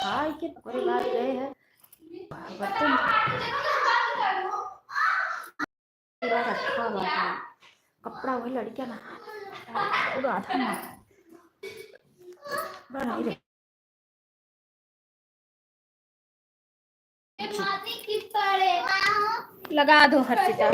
खा के पूरे बात गए हैं बर्तन पूरा रखा हुआ है, कपड़ा वही लड़कियां ना पूरा आधा ना नहीं रहे। लगा दो हर्षिता।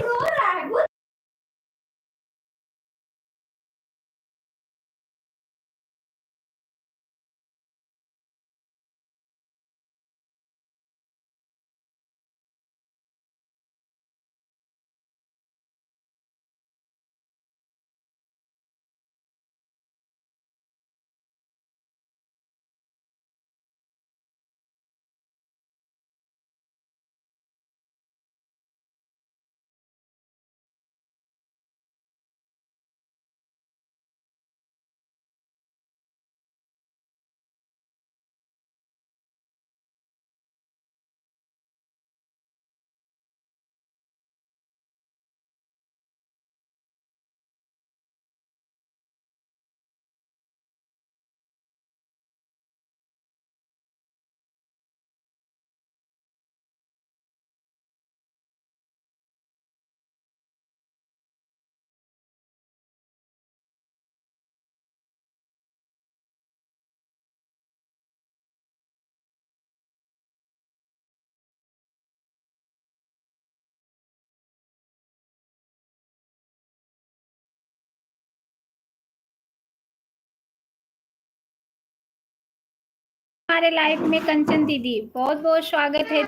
हमारे लाइव में कंचन दीदी बहुत बहुत स्वागत है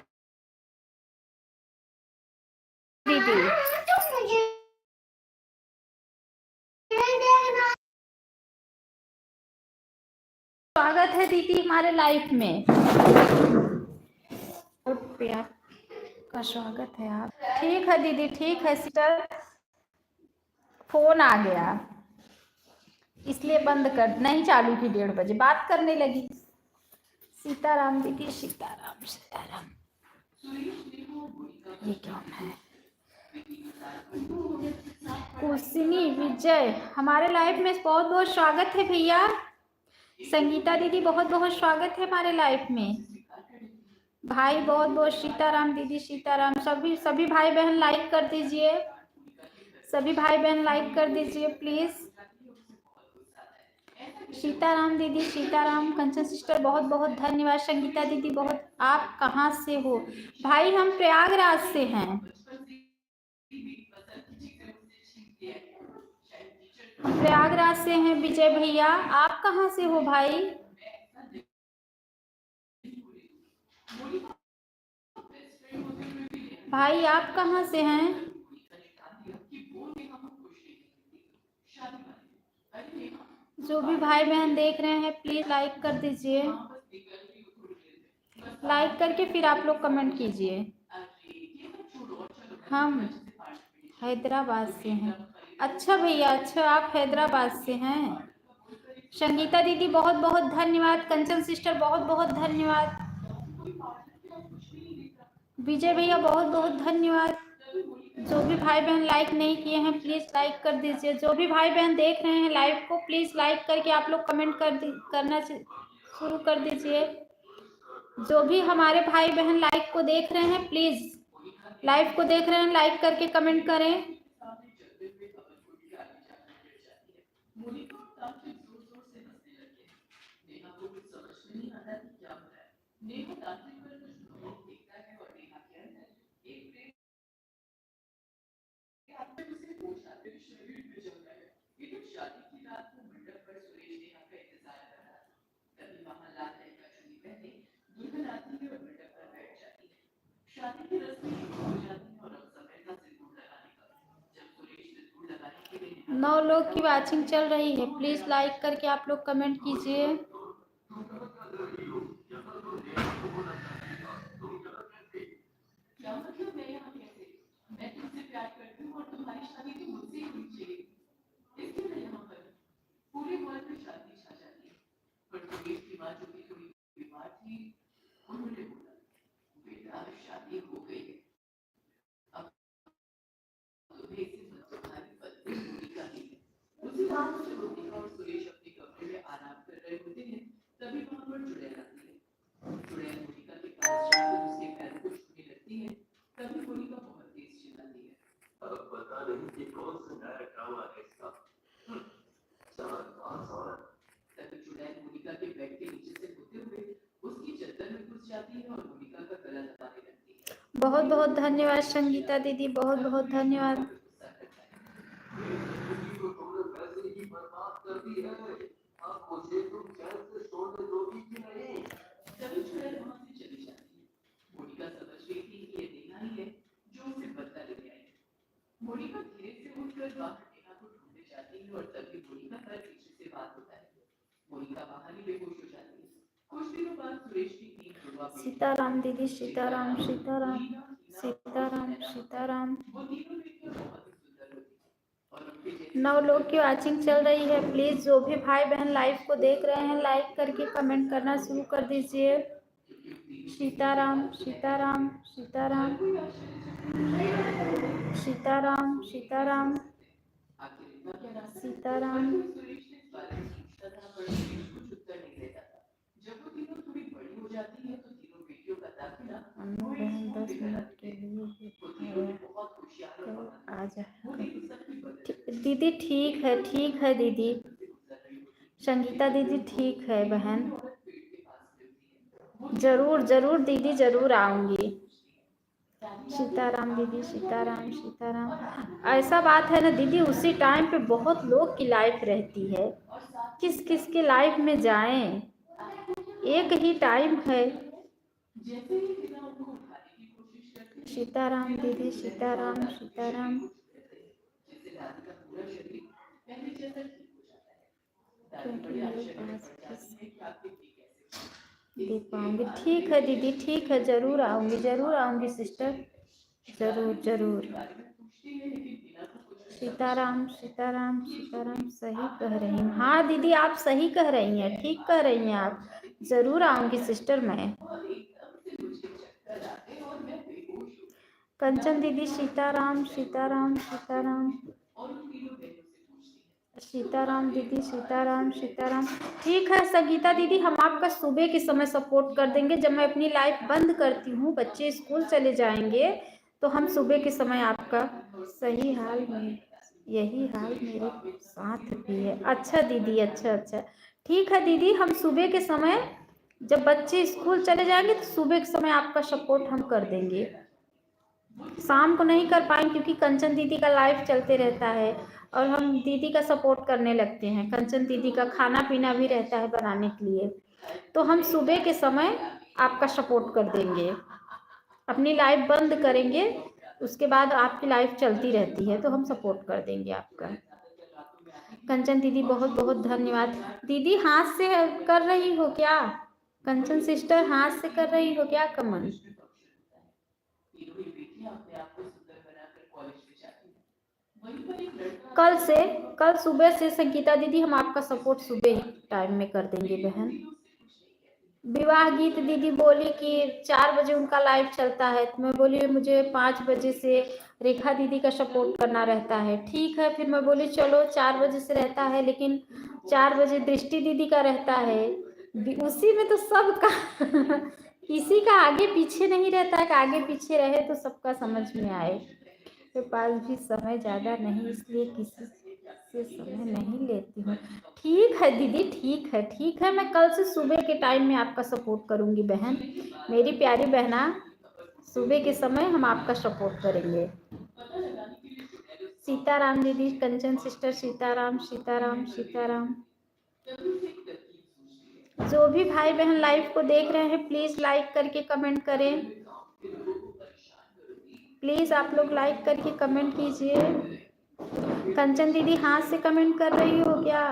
दीदी। स्वागत है दीदी हमारे लाइव में, प्यार का स्वागत है आप। ठीक है दीदी, ठीक है सिस्टर, फोन आ गया इसलिए बंद कर नहीं चालू की, 1:30 बजे बात करने लगी। सीताराम दीदी, सीताराम सीताराम। ये क्या है? कुशिनी विजय हमारे लाइव में बहुत बहुत स्वागत है भैया। संगीता दीदी बहुत बहुत स्वागत है हमारे लाइव में। भाई बहुत बहुत सीताराम दीदी, सीताराम। सभी भाई बहन लाइक कर दीजिए, सभी भाई बहन लाइक कर दीजिए प्लीज। सीताराम दीदी, सीताराम। कंचन सिस्टर बहुत बहुत धन्यवाद। संगीता दीदी बहुत। आप कहाँ से हो भाई? हम प्रयागराज से हैं, प्रयागराज से हैं विजय भैया। आप कहाँ से हो भाई? भाई आप कहाँ से हैं? जो भी भाई बहन देख रहे हैं प्लीज लाइक कर दीजिए, लाइक करके फिर आप लोग कमेंट कीजिए। हम हैदराबाद से हैं। अच्छा भैया, अच्छा आप हैदराबाद से हैं। संगीता दीदी बहुत बहुत धन्यवाद। कंचन सिस्टर बहुत बहुत धन्यवाद। विजय भैया बहुत बहुत धन्यवाद। जो भी भाई बहन लाइक नहीं किए हैं प्लीज लाइक कर दीजिए। जो भी भाई बहन देख रहे हैं लाइव को प्लीज लाइक करके आप लोग कमेंट करना शुरू कर दीजिए। जो भी हमारे भाई बहन लाइव को देख रहे हैं प्लीज, लाइव को देख रहे हैं लाइक करके कमेंट करें। नौ लोग की वॉचिंग चल रही है, प्लीज लाइक करके आप लोग कमेंट कीजिए। बहुत बहुत धन्यवाद संगीता दीदी, बहुत बहुत धन्यवाद। सीताराम दीदी, सीताराम सीताराम सीताराम सीताराम। 9 लोग की वॉचिंग चल रही है। प्लीज जो भी भाई बहन लाइव को देख रहे हैं लाइक करके कमेंट करना शुरू कर दीजिए। सीताराम सीताराम सीताराम सीताराम सीताराम सीताराम। अनु बहन 10 मिनट के लिए आ जा। दीदी ठीक है दीदी। संगीता दीदी ठीक है बहन। जरूर जरूर दीदी, जरूर आऊंगी। सीताराम दीदी, सीताराम सीताराम। ऐसा बात है ना दीदी, उसी टाइम पे बहुत लोग की लाइफ रहती है, किस किस के लाइफ में जाएं, एक ही टाइम है। सीताराम दीदी, सीताराम सीताराम। दे पाऊंगी। ठीक है दीदी, ठीक है, जरूर आऊंगी सिस्टर, जरूर जरूर। सीताराम सीताराम सीताराम। सही कह रही हूँ। हाँ दीदी आप सही कह रही हैं, ठीक कह रही हैं आप। जरूर आऊंगी सिस्टर मैं। कंचन दीदी, सीताराम सीताराम सीताराम सीताराम दीदी, सीताराम सीताराम। ठीक है संगीता दीदी, हम आपका सुबह के समय सपोर्ट कर देंगे। जब मैं अपनी लाइफ बंद करती हूँ, बच्चे स्कूल चले जाएंगे, तो हम सुबह के समय आपका। सही हाल में यही हाल मेरे साथ भी है। अच्छा दीदी, अच्छा अच्छा। ठीक है दीदी, हम सुबह के समय जब बच्चे स्कूल चले जाएंगे तो सुबह के समय आपका सपोर्ट हम कर देंगे। शाम को नहीं कर पाएंगे क्योंकि कंचन दीदी का लाइव चलते रहता है और हम दीदी का सपोर्ट करने लगते हैं। कंचन दीदी का खाना पीना भी रहता है बनाने के लिए, तो हम सुबह के समय आपका सपोर्ट कर देंगे। अपनी लाइव बंद करेंगे, उसके बाद आपकी लाइफ चलती रहती है तो हम सपोर्ट कर देंगे आपका। कंचन दीदी बहुत बहुत धन्यवाद। दीदी हाथ से कर रही हो क्या? कंचन सिस्टर हाथ से कर रही हो क्या कमेंट? कल सुबह से संगीता दीदी हम आपका सपोर्ट सुबह ही टाइम में कर देंगे बहन। विवाह गीत दीदी बोली कि 4 बजे उनका लाइव चलता है, तो मैं बोली मुझे 5 बजे से रेखा दीदी का सपोर्ट करना रहता है। ठीक है, फिर मैं बोली चलो 4 बजे से रहता है, लेकिन 4 बजे दृष्टि दीदी का रहता है। उसी में तो सबका किसी का आगे पीछे नहीं रहता है कि आगे पीछे रहे तो सबका समझ में आए। के पास भी समय ज़्यादा नहीं, इसलिए किसी से समय नहीं लेती हूँ। ठीक है दीदी, ठीक है, मैं कल से सुबह के टाइम में आपका सपोर्ट करूँगी बहन। मेरी प्यारी बहना, सुबह के समय हम आपका सपोर्ट करेंगे। सीताराम दीदी, कंचन सिस्टर, सीताराम सीताराम सीताराम। जो भी भाई बहन लाइव को देख रहे हैं प्लीज़ लाइक करके कमेंट करें। प्लीज़ आप लोग लाइक करके कमेंट कीजिए। कंचन दीदी हाथ से कमेंट कर रही हो क्या?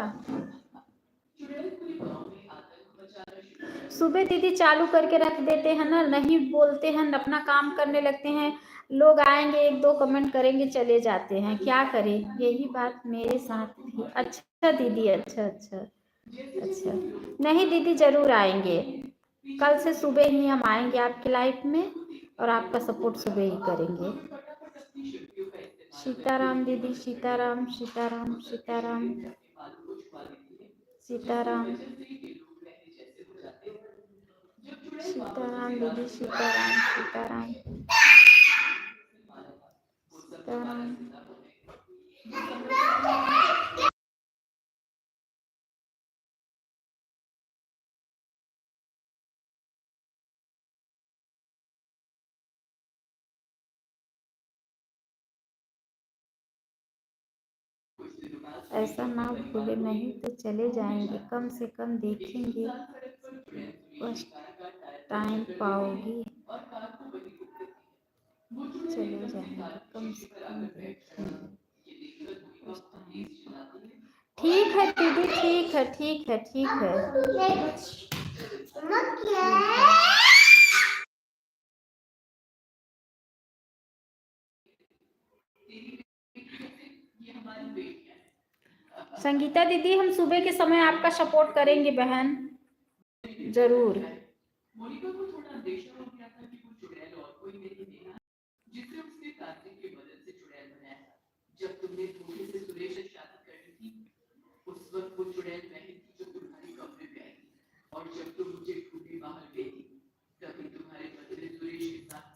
सुबह दीदी चालू करके रख देते हैं ना, नहीं बोलते हैं, अपना काम करने लगते हैं। लोग आएंगे 1-2 कमेंट करेंगे चले जाते हैं, क्या करें, यही बात मेरे साथ भी। अच्छा दीदी, अच्छा अच्छा अच्छा। नहीं दीदी जरूर आएंगे, कल से सुबह ही हम आएंगे आपकी लाइफ में और आपका सपोर्ट सुबह ही करेंगे। सीताराम दीदी, सीताराम सीताराम सीताराम सीताराम सीताराम दीदी, सीताराम सीताराम सीताराम। ऐसा ना भूले, नहीं तो चले जाएंगे, कम से कम देखेंगे, बस टाइम पाओगी, चले जाएंगे, कम से कम देखेंगे, बस टाइम। ठीक है दीदी, ठीक है, ठीक है, ठीक है, ठीक है। संगीता दीदी, हम सुबह के समय आपका सपोर्ट करेंगे बहन, जरूर।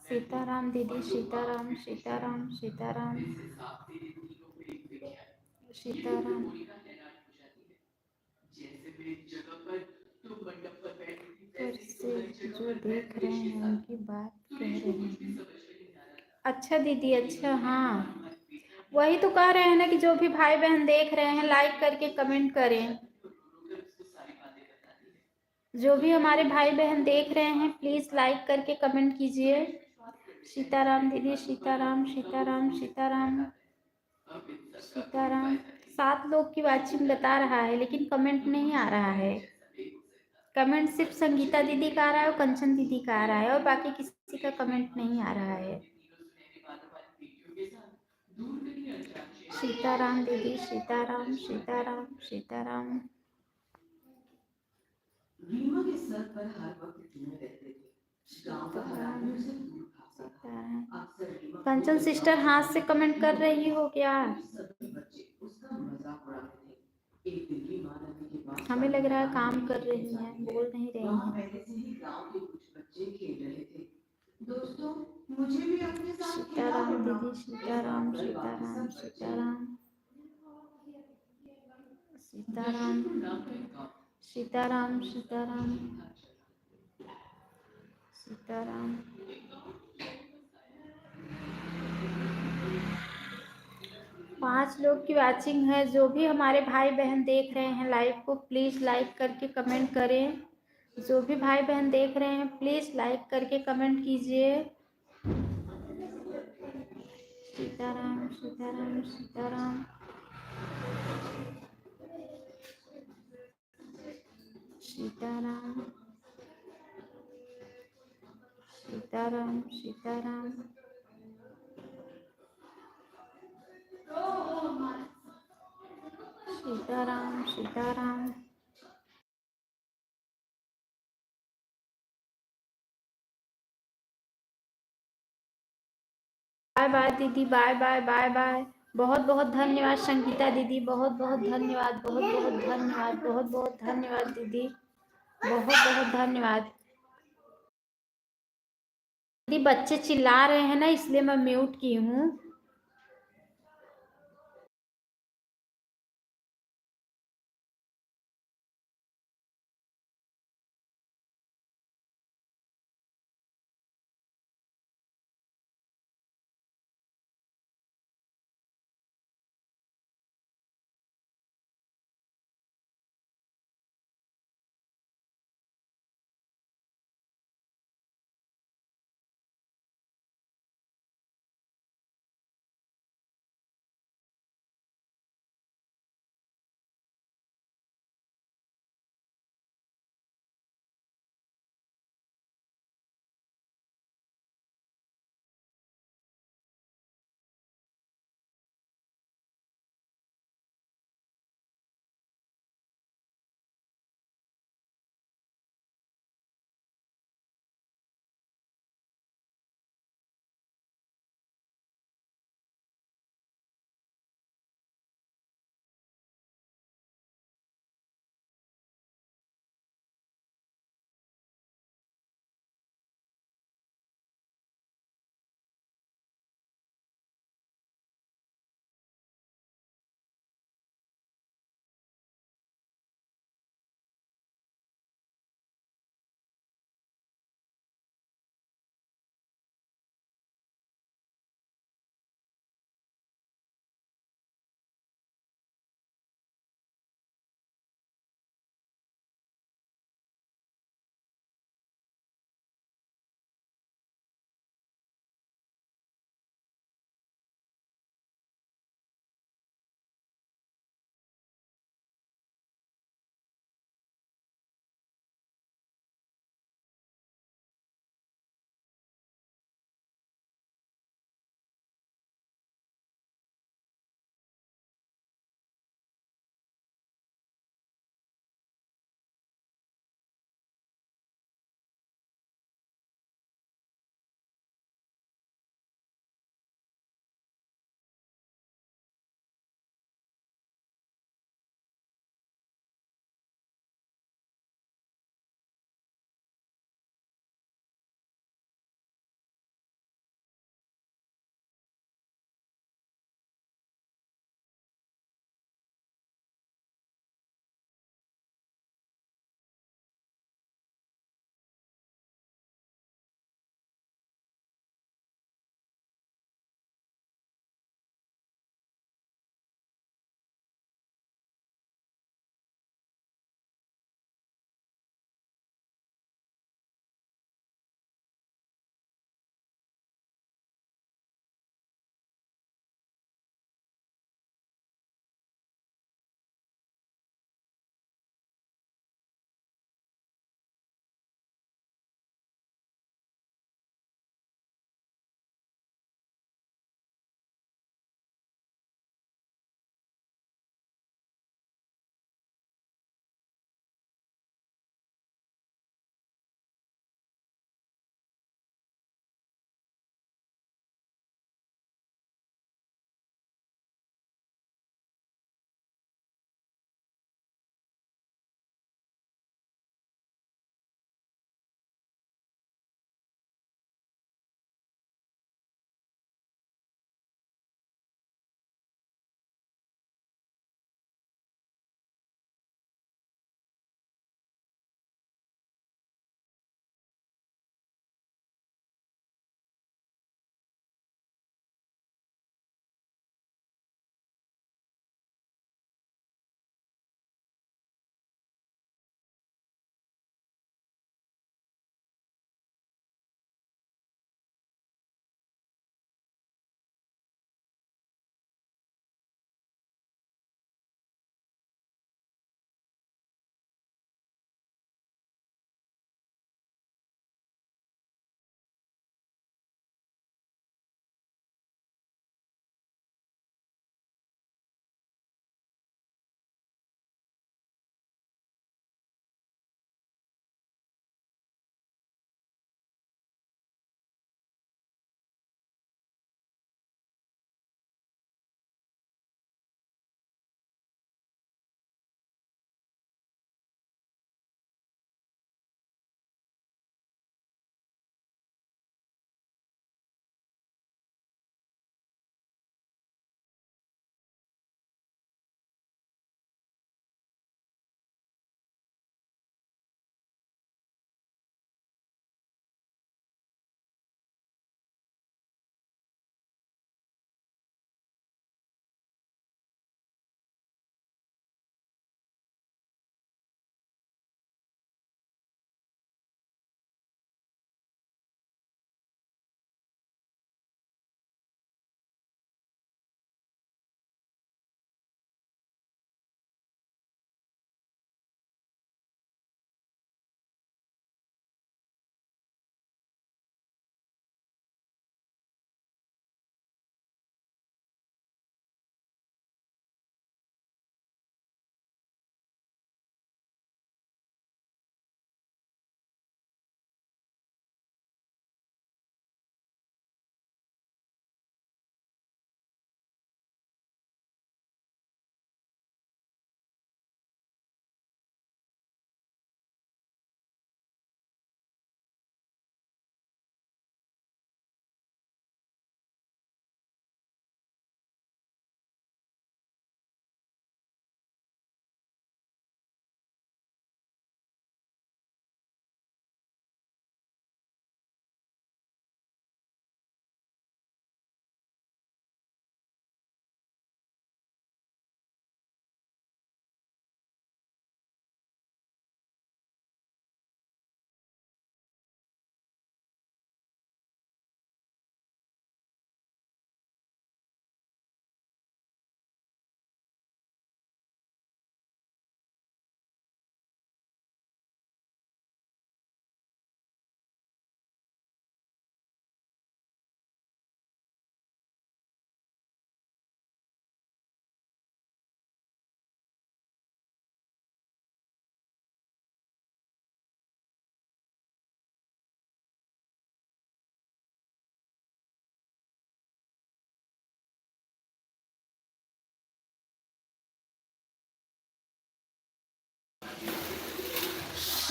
सीताराम दीदी, सीताराम, सीताराम, सीताराम, सीताराम। पर से जो देख रहे हैं उनकी बात कह रहे हैं। अच्छा दीदी, अच्छा, हाँ, वही तो कह रहे हैं ना कि जो भी भाई बहन देख रहे हैं लाइक करके कमेंट करें। जो भी हमारे भाई बहन देख रहे हैं प्लीज लाइक करके कमेंट कीजिए। सीताराम दीदी, सीताराम, सीताराम, सीताराम, सीताराम। 7 लोग की वाचिंग बता रहा है लेकिन कमेंट नहीं आ रहा है। कमेंट सिर्फ संगीता दीदी का आ रहा है और कंचन दीदी का आ रहा है और बाकी किसी का कमेंट नहीं आ रहा है। सीताराम दीदी, सीताराम, सीताराम, सीताराम, सीताराम, सीताराम। कंचन सिस्टर हाथ से कमेंट कर रही हो क्या? हमें लग रहा है काम कर रही हैं, बोल नहीं रही हैं। सीताराम दीदी, सीताराम, सीताराम, सीताराम, सीताराम, सीताराम, सीताराम, सीताराम। 5 लोग की वाचिंग है। जो भी हमारे भाई बहन देख रहे हैं लाइव को प्लीज लाइक करके कमेंट करें। जो भी भाई बहन देख रहे हैं प्लीज लाइक करके कमेंट कीजिए। सीताराम, सीताराम, सीताराम, सीताराम, सीताराम, सीताराम, सीताराम, सीताराम। बाय बाय दीदी, बाय बाय, बाय बाय। बहुत बहुत धन्यवाद संगीता दीदी, बहुत बहुत धन्यवाद, बहुत बहुत धन्यवाद, बहुत बहुत धन्यवाद दीदी, बहुत बहुत धन्यवाद। दीदी बच्चे चिल्ला रहे हैं ना इसलिए मैं म्यूट की हूँ।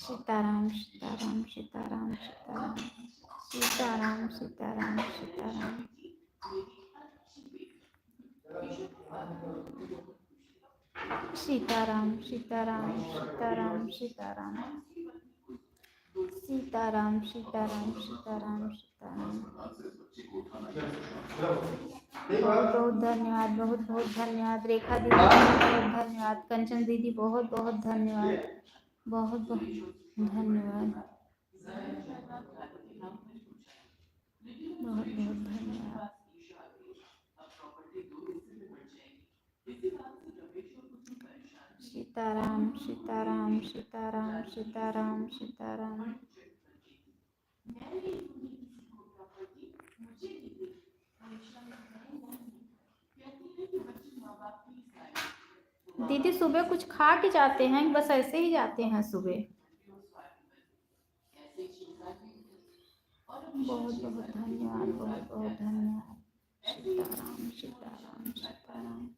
सीताराम सीताराम सीताराम सीताराम सीताराम सीताराम सीताराम सीताराम सीताराम सीताराम सीताराम सीताराम सीताराम सीताराम सीताराम। बहुत बहुत धन्यवाद, बहुत बहुत धन्यवाद रेखा दीदी, बहुत बहुत धन्यवाद कंचन दीदी, बहुत बहुत धन्यवाद, बहुत बहुत धन्यवाद, बहुत बहुत धन्यवाद। सीताराम सीताराम सीताराम सीताराम सीताराम। दीदी सुबह कुछ खा के जाते हैं, बस ऐसे ही जाते हैं सुबह? बहुत बहुत धन्यवाद, बहुत बहुत धन्यवाद। सीताराम सीताराम सीताराम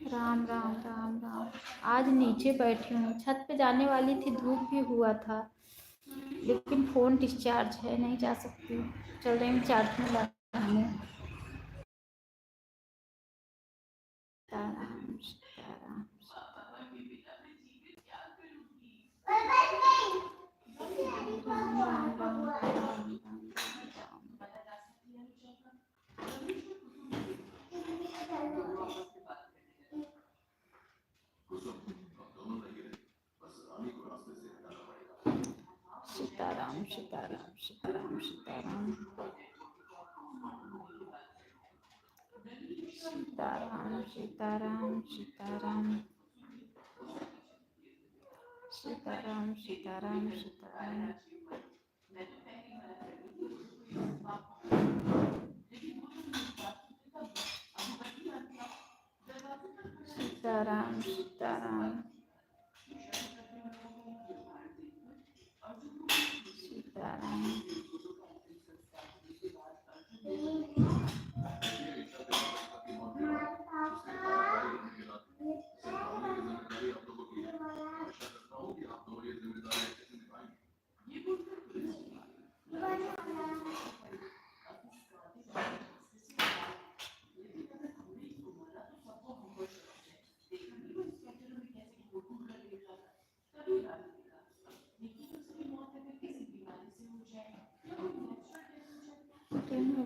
राम राम राम राम। आज नीचे बैठी हूँ, छत पे जाने वाली थी, धूप भी हुआ था, लेकिन फ़ोन डिस्चार्ज है, नहीं जा सकती, चल रही हूँ चार्ज में लगाने। सीताराम सीताराम राम राम राम राम राम सीताराम सीताराम सीताराम सीताराम सीताराम सीताराम सीताराम सीताराम सीताराम सीताराम सीताराम सीताराम सीताराम।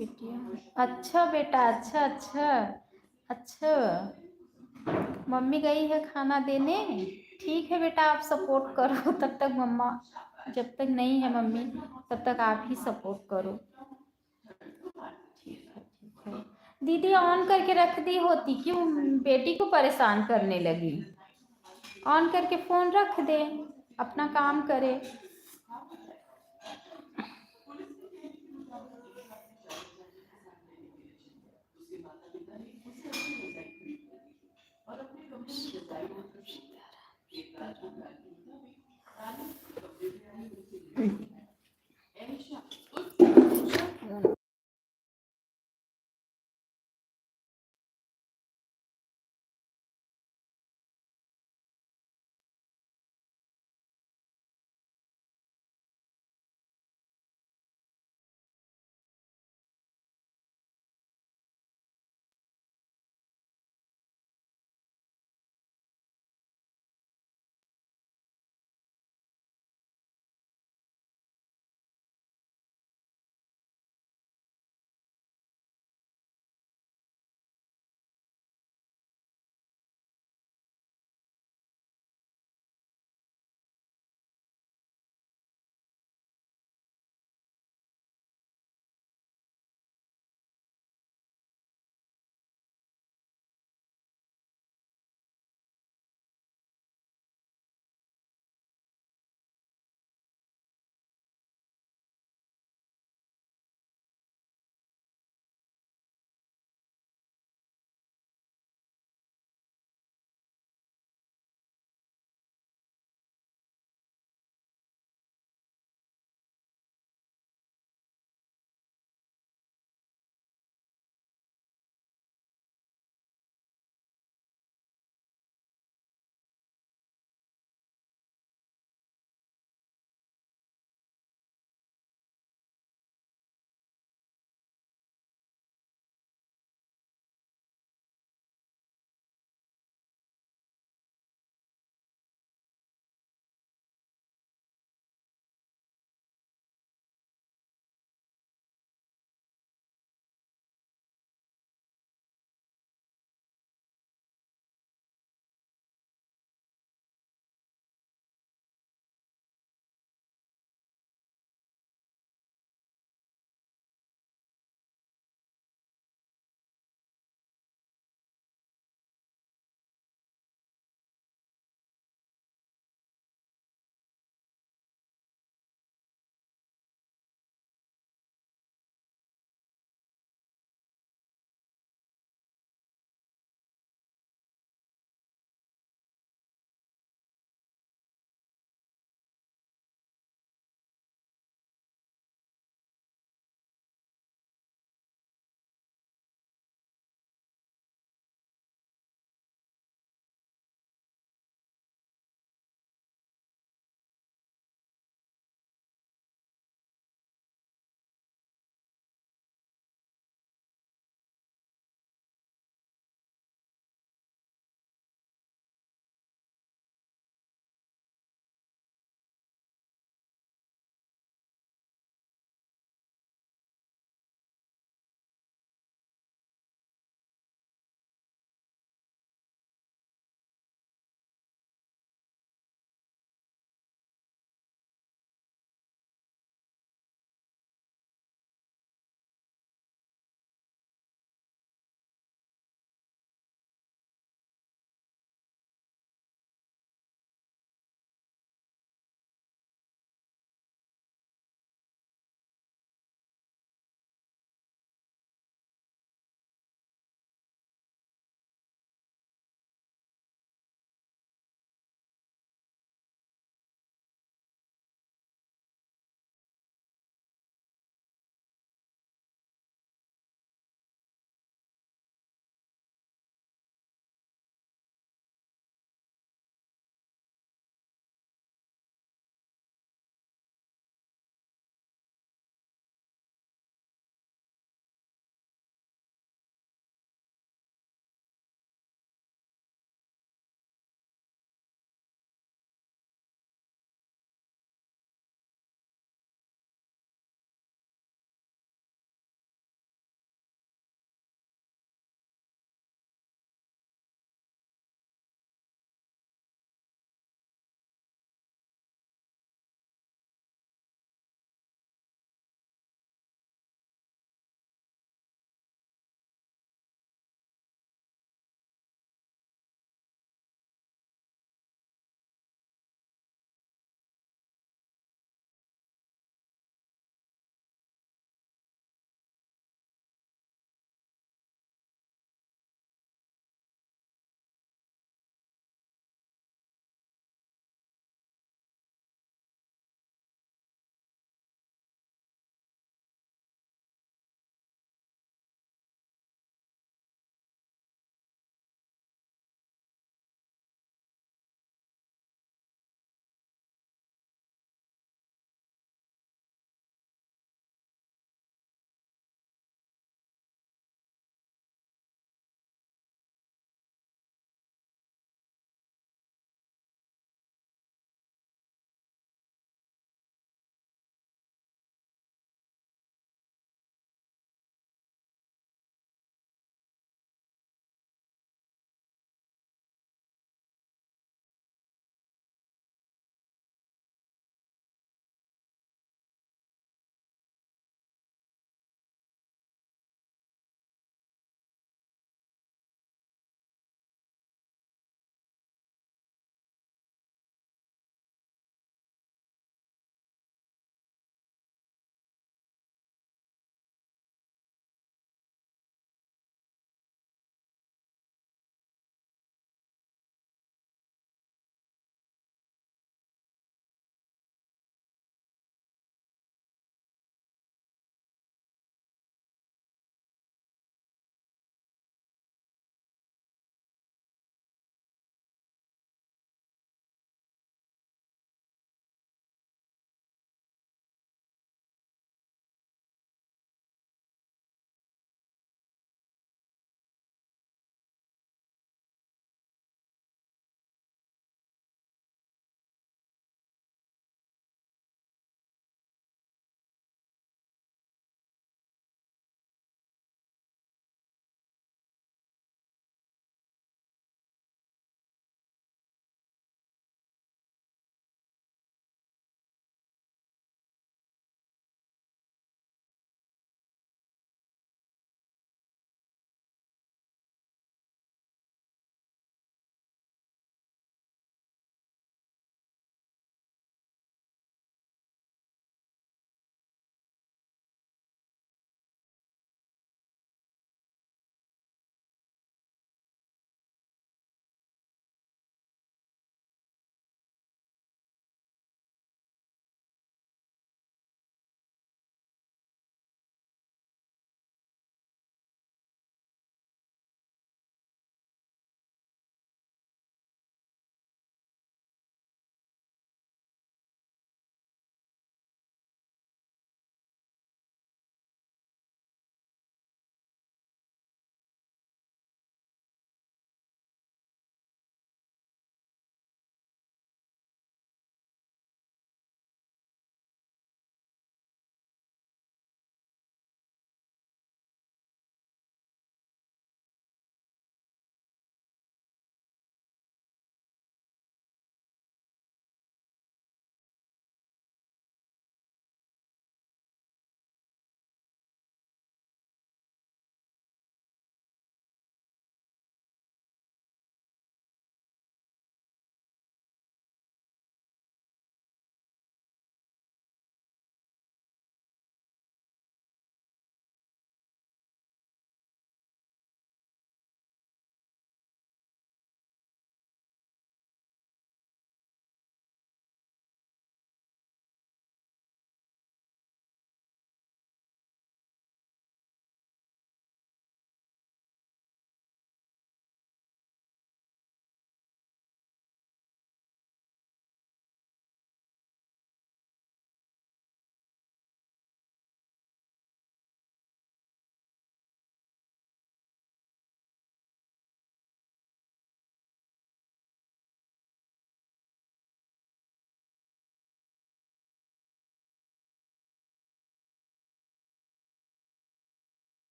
बिटिया अच्छा बेटा, अच्छा अच्छा अच्छा। मम्मी गई है खाना देने, ठीक है बेटा, आप सपोर्ट करो तब तक, मम्मा जब तक नहीं है मम्मी तब तक आप ही सपोर्ट करो। ठीक है ठीक है। दीदी ऑन करके रख दी होती, क्यों बेटी को परेशान करने लगी? ऑन करके फ़ोन रख दे, अपना काम करे।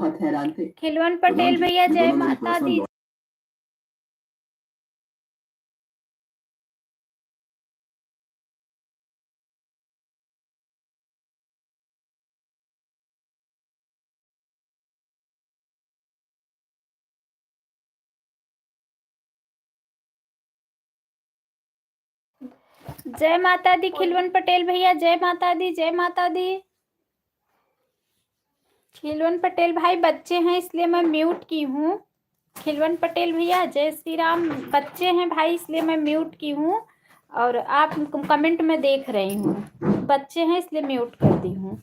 बहुत हैरान थे। खिलवन पटेल भैया जय माता दी। जय माता दी खिलवन पटेल भैया, जय माता दी, जय माता दी। खिलवन पटेल भाई बच्चे हैं इसलिए मैं म्यूट की हूँ। खिलवन पटेल भैया जय श्री राम, बच्चे हैं भाई इसलिए मैं म्यूट की हूँ। और आप कमेंट में देख रही हूँ, बच्चे हैं इसलिए म्यूट कर दी हूँ।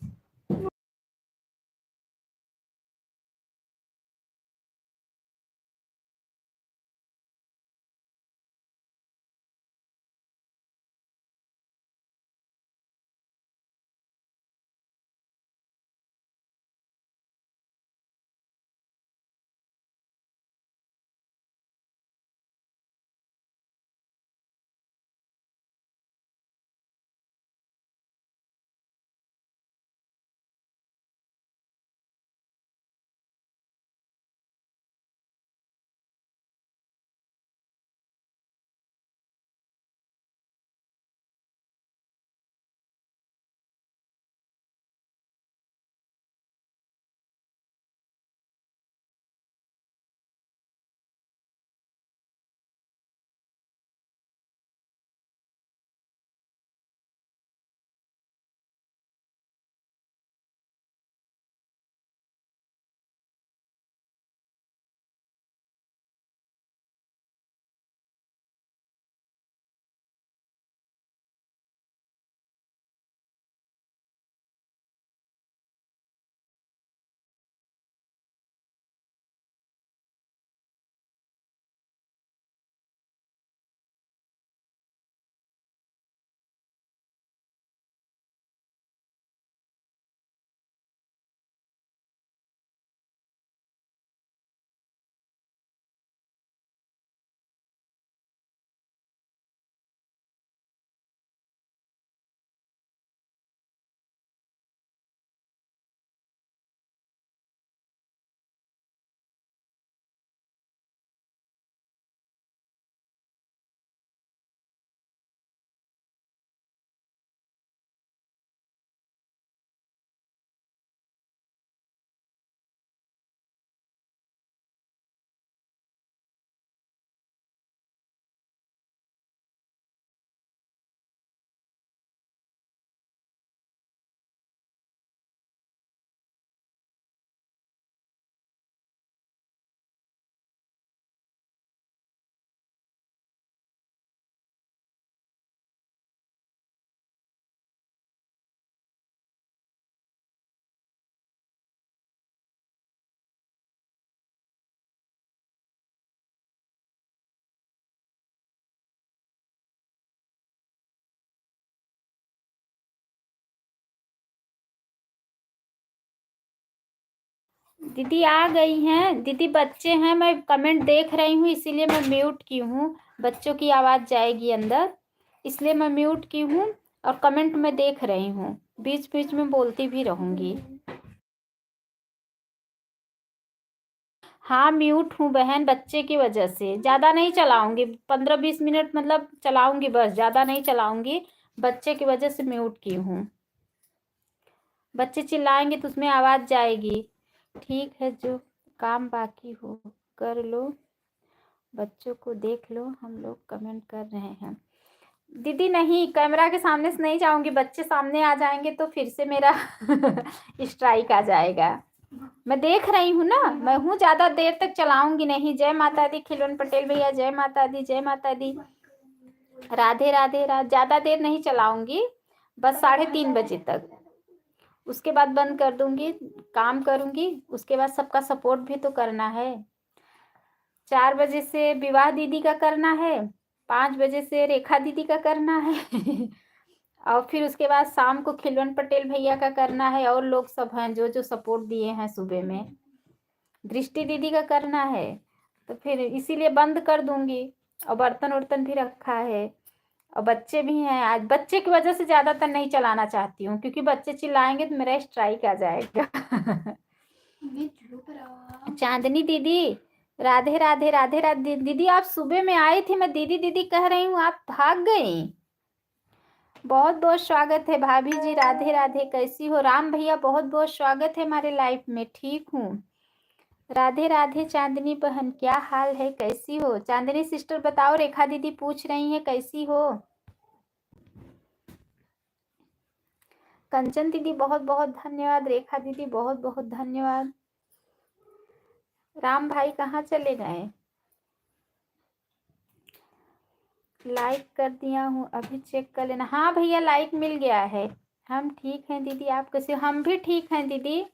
दीदी आ गई हैं, दीदी बच्चे हैं, मैं कमेंट देख रही हूँ इसीलिए मैं म्यूट की हूँ। बच्चों की आवाज़ जाएगी अंदर, इसलिए मैं म्यूट की हूँ और कमेंट में देख रही हूँ, बीच बीच में बोलती भी रहूँगी। हाँ म्यूट हूँ बहन, बच्चे की वजह से ज़्यादा नहीं चलाऊँगी, 15-20 मिनट मतलब चलाऊँगी बस, ज़्यादा नहीं चलाऊँगी, बच्चे की वजह से म्यूट की हूँ। बच्चे चिल्लाएंगे तो उसमें आवाज़ जाएगी। ठीक है, जो काम बाकी हो कर लो, बच्चों को देख लो, हम लोग कमेंट कर रहे हैं। दीदी नहीं, कैमरा के सामने से नहीं जाऊंगी, बच्चे सामने आ जाएंगे तो फिर से मेरा स्ट्राइक आ जाएगा। मैं देख रही हूँ ना, मैं हूँ, ज़्यादा देर तक चलाऊंगी नहीं। जय माता दी खिलवन पटेल भैया, जय माता दी, जय माता दी, राधे राधे राधे। ज़्यादा देर नहीं चलाऊंगी, बस 3:30 बजे तक, उसके बाद बंद कर दूंगी, काम करूंगी, उसके बाद सबका सपोर्ट भी तो करना है। 4 बजे से विवाह दीदी का करना है, 5 बजे से रेखा दीदी का करना है और फिर उसके बाद शाम को खिलवन पटेल भैया का करना है, और लोग सब हैं जो जो सपोर्ट दिए हैं सुबह में, दृष्टि दीदी का करना है, तो फिर इसीलिए बंद कर दूंगी। और बर्तन वर्तन भी रखा है, और बच्चे भी हैं, आज बच्चे की वजह से ज़्यादातर नहीं चलाना चाहती हूँ, क्योंकि बच्चे चिल्लाएंगे तो मेरा स्ट्राइक आ जाएगा चांदनी दीदी, राधे राधे राधे राधे। दीदी आप सुबह में आई थी, मैं दीदी दीदी कह रही हूँ, आप भाग गई। बहुत बहुत स्वागत है भाभी जी, राधे राधे। कैसी हो राम भैया, बहुत बहुत स्वागत है हमारे लाइफ में। ठीक हूँ, राधे राधे। चांदनी बहन क्या हाल है, कैसी हो? चांदनी सिस्टर बताओ, रेखा दीदी पूछ रही है कैसी हो? कंचन दीदी बहुत बहुत धन्यवाद, रेखा दीदी बहुत बहुत धन्यवाद। राम भाई कहाँ चले गए? लाइक कर दिया हूँ, अभी चेक कर लेना। हाँ भैया लाइक मिल गया है। हम ठीक हैं दीदी, आप कैसे? हम भी ठीक हैं दीदी।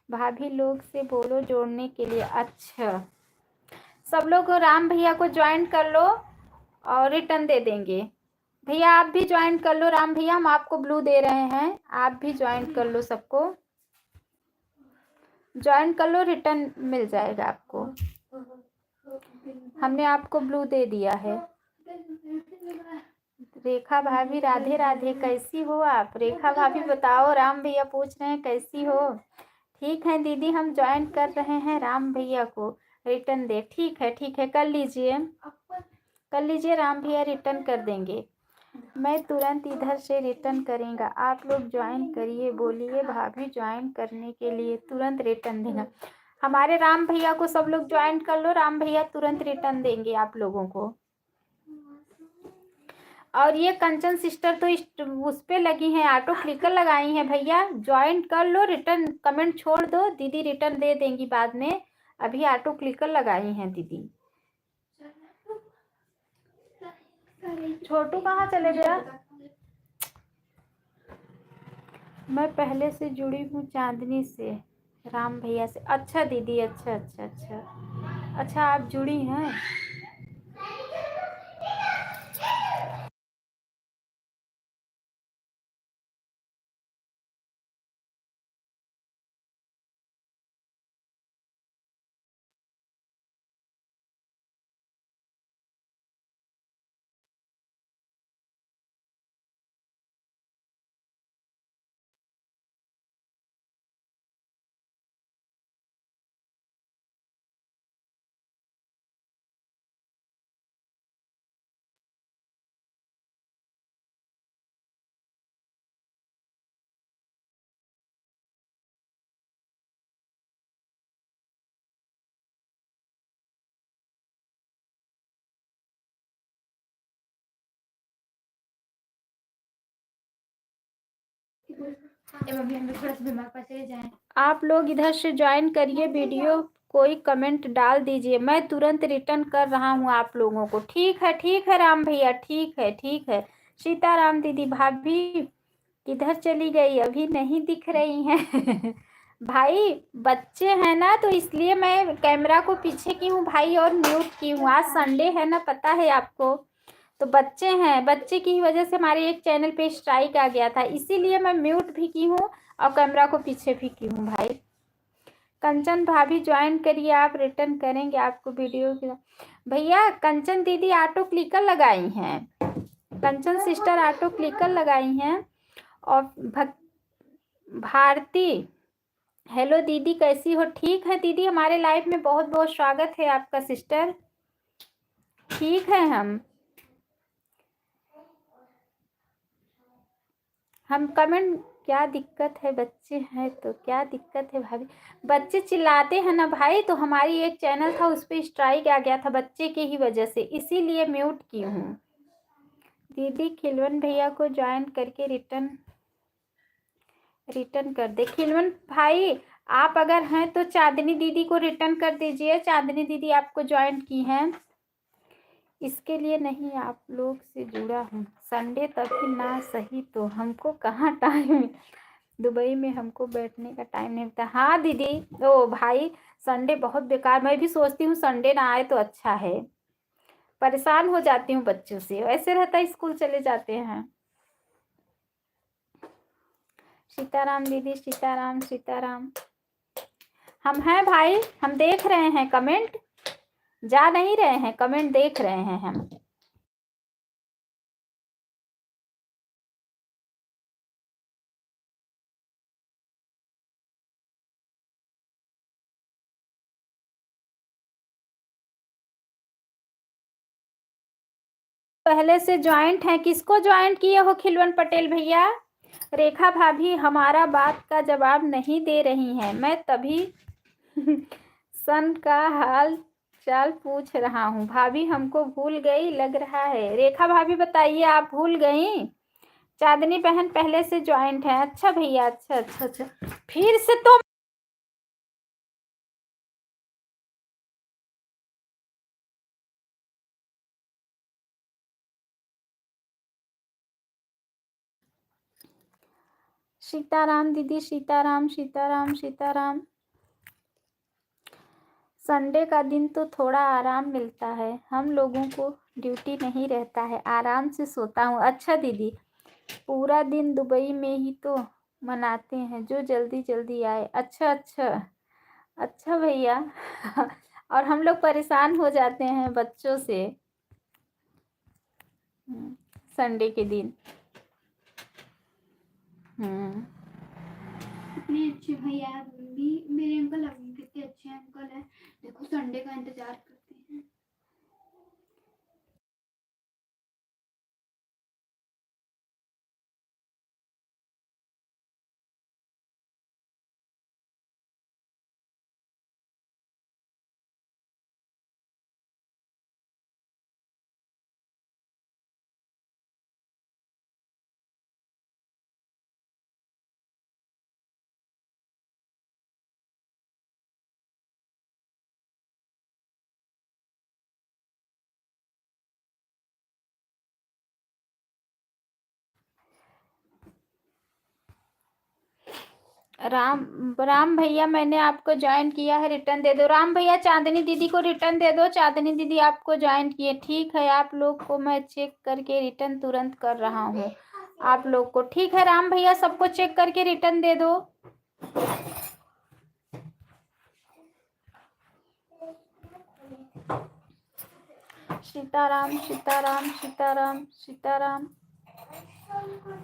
भाभी लोग से बोलो जोड़ने के लिए। अच्छा, सब लोग राम भैया को ज्वाइन कर लो और रिटर्न दे देंगे। भैया आप भी ज्वाइन कर लो, राम भैया हम आपको ब्लू दे रहे हैं, आप भी ज्वाइन कर लो। सबको ज्वाइन कर लो, रिटर्न मिल जाएगा आपको। हमने आपको ब्लू दे दिया है। रेखा भाभी राधे राधे, कैसी हो आप? रेखा भाभी बताओ, राम भैया पूछ रहे हैं कैसी हो? ठीक है दीदी, हम ज्वाइन कर रहे हैं राम भैया को रिटर्न दे। ठीक है ठीक है, कर लीजिए कर लीजिए, राम भैया रिटर्न कर देंगे। मैं तुरंत इधर से रिटर्न करेंगे, आप लोग ज्वाइन करिए। बोलिए भाभी ज्वाइन करने के लिए, तुरंत रिटर्न देगा। हमारे राम भैया को सब लोग ज्वाइन कर लो, राम भैया तुरंत रिटर्न देंगे आप लोगों को। और ये कंचन सिस्टर तो उस पे लगी हैं, ऑटो क्लिकर लगाई हैं। भैया ज्वाइन कर लो, रिटर्न कमेंट छोड़ दो, दीदी रिटर्न दे देंगी बाद में। अभी ऑटो क्लिकर लगाई हैं दीदी। छोटू कहाँ चले गया? मैं पहले से जुड़ी हूँ चांदनी से, राम भैया से। अच्छा दीदी, अच्छा अच्छा अच्छा अच्छा, आप जुड़ी हैं। आप लोग इधर से ज्वाइन करिए, वीडियो कोई कमेंट डाल दीजिए, मैं तुरंत रिटर्न कर रहा हूँ आप लोगों को। ठीक है राम भैया, ठीक है ठीक है। सीताराम दीदी, भाभी किधर चली गई, अभी नहीं दिख रही हैं। भाई बच्चे हैं ना, तो इसलिए मैं कैमरा को पीछे की हूँ भाई और म्यूट की हूँ। आज संडे है ना, पता है आपको, तो बच्चे हैं, बच्चे की वजह से हमारे एक चैनल पे स्ट्राइक आ गया था, इसीलिए मैं म्यूट भी की हूँ और कैमरा को पीछे भी की हूँ भाई। कंचन भाभी ज्वाइन करिए, आप रिटर्न करेंगे आपको वीडियो की। भैया कंचन दीदी ऑटो क्लिकर लगाई हैं, कंचन सिस्टर ऑटो क्लिकर लगाई हैं। और भारती, हेलो दीदी कैसी हो? ठीक है दीदी, हमारे लाइफ में बहुत बहुत स्वागत है आपका सिस्टर। ठीक है, हम कमेंट, क्या दिक्कत है? बच्चे हैं तो क्या दिक्कत है भाभी? बच्चे चिल्लाते हैं ना भाई, तो हमारी एक चैनल था उस पर स्ट्राइक आ गया था बच्चे के ही वजह से, इसीलिए म्यूट की हूँ। दीदी खिलवन भैया को ज्वाइन करके रिटर्न कर दे। खिलवन भाई आप अगर हैं तो चांदनी दीदी को रिटर्न कर दीजिए, चांदनी दीदी आपको ज्वाइन की हैं। इसके लिए नहीं, आप लोग से जुड़ा हूँ, संडे तभी ना सही तो हमको कहाँ टाइम, दुबई में हमको बैठने का टाइम नहीं मिलता। हाँ दीदी, ओ भाई संडे बहुत बेकार, मैं भी सोचती हूँ संडे ना आए तो अच्छा है, परेशान हो जाती हूँ बच्चों से, ऐसे रहता है स्कूल चले जाते हैं। सीताराम दीदी, सीताराम सीताराम। हम हैं भाई, हम देख रहे हैं कमेंट, जा नहीं रहे हैं, कमेंट देख रहे हैं हम। पहले से ज्वाइंट हैं, किसको ज्वाइंट किए हो खिलवन पटेल भैया? रेखा भाभी हमारा बात का जवाब नहीं दे रही हैं, मैं तभी सन का हाल चाल पूछ रहा हूँ। भाभी हमको भूल गई लग रहा है। रेखा भाभी बताइए, आप भूल गई? चांदनी बहन पहले से ज्वाइंट है। अच्छा भैया, अच्छा अच्छा अच्छा, फिर से तो सीताराम दीदी, सीताराम सीताराम सीताराम। संडे का दिन तो थोड़ा आराम मिलता है, हम लोगों को ड्यूटी नहीं रहता है, आराम से सोता हूँ। अच्छा दीदी, पूरा दिन दुबई में ही तो मनाते हैं, जो जल्दी जल्दी आए। अच्छा अच्छा अच्छा भैया और हम लोग परेशान हो जाते हैं बच्चों से संडे के दिन। इतने अच्छे भैया भी मेरे अंकल, अभी कितने अच्छे अंकल हैं, देखो संडे का इंतजार करते हैं। राम भैया, मैंने आपको ज्वाइन किया है, रिटर्न दे दो। राम भैया चांदनी दीदी को रिटर्न दे दो। चांदनी दीदी आपको ज्वाइन किए, ठीक है। आप लोग को मैं चेक करके रिटर्न तुरंत कर रहा हूँ आप लोग को, ठीक है। राम भैया सबको चेक करके रिटर्न दे दो। सीताराम सीताराम सीताराम सीताराम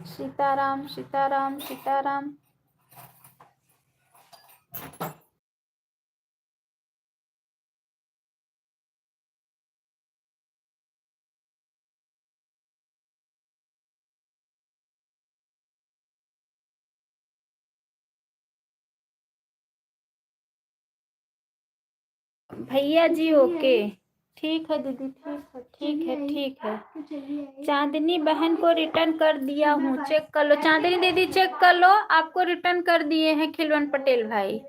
सीताराम सीताराम सीताराम। भैया जी ओके, ठीक है दीदी, ठीक है ठीक है ठीक है। चांदनी बहन को रिटर्न कर दिया हूँ, चेक कर लो। चांदनी दीदी चेक कर लो, आपको रिटर्न कर दिए हैं खिलवन पटेल भाई।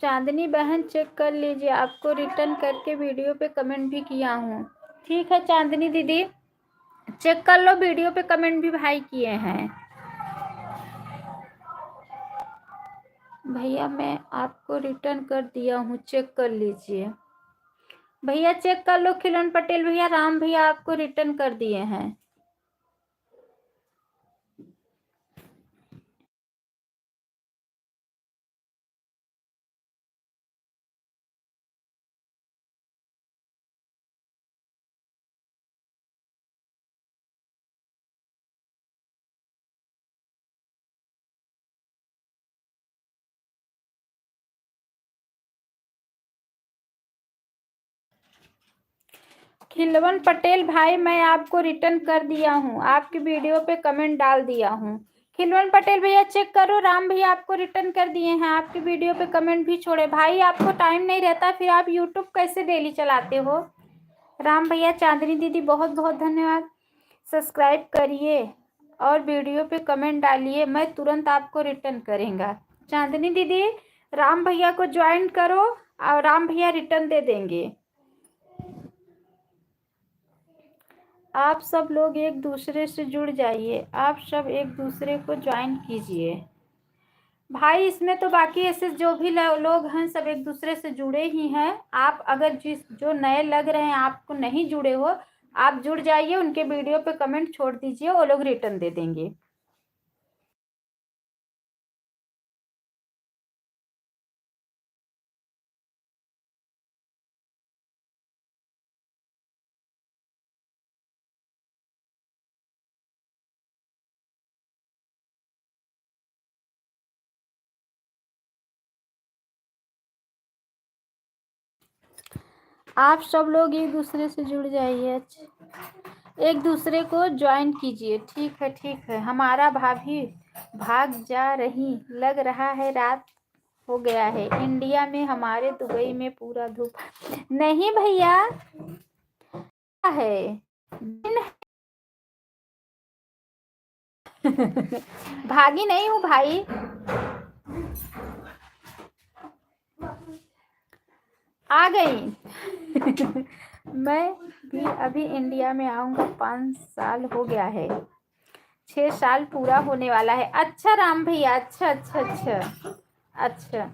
चांदनी बहन चेक कर लीजिए, आपको रिटर्न करके वीडियो पे कमेंट भी किया हूँ। ठीक है चांदनी दीदी, चेक कर लो, वीडियो पे कमेंट भी भाई किए हैं। भैया मैं आपको रिटर्न कर दिया हूँ, चेक कर लीजिए। भैया चेक कर लो, खिलन पटेल भैया, राम भैया आपको रिटर्न कर दिए हैं। खिलवन पटेल भाई मैं आपको रिटर्न कर दिया हूँ, आपकी वीडियो पे कमेंट डाल दिया हूँ। खिलवन पटेल भैया चेक करो, राम भैया आपको रिटर्न कर दिए हैं, आपकी वीडियो पे कमेंट भी छोड़े। भाई आपको टाइम नहीं रहता, फिर आप यूट्यूब कैसे डेली चलाते हो? राम भैया, चांदनी दीदी बहुत बहुत धन्यवाद। सब्सक्राइब करिए और वीडियो पे कमेंट डालिए, मैं तुरंत आपको रिटर्न करेंगे। चांदनी दीदी राम भैया को ज्वाइन करो और राम भैया रिटर्न दे देंगे। आप सब लोग एक दूसरे से जुड़ जाइए, आप सब एक दूसरे को ज्वाइन कीजिए। भाई इसमें तो बाकी ऐसे जो भी लोग हैं सब एक दूसरे से जुड़े ही हैं। आप अगर जो नए लग रहे हैं, आपको नहीं जुड़े हो, आप जुड़ जाइए, उनके वीडियो पे कमेंट छोड़ दीजिए, वो लोग रिटर्न दे देंगे। आप सब लोग एक दूसरे से जुड़ जाइए, एक दूसरे को ज्वाइन कीजिए। ठीक है। हमारा भाभी भाग जा रही, लग रहा है रात हो गया है इंडिया में, हमारे दुबई में पूरा धूप। नहीं भैया है दिन। भागी नहीं हूँ भाई, आ गई। मैं भी अभी इंडिया में आऊँगा, 5 साल हो गया है, 6 साल पूरा होने वाला है। अच्छा राम भैया, अच्छा।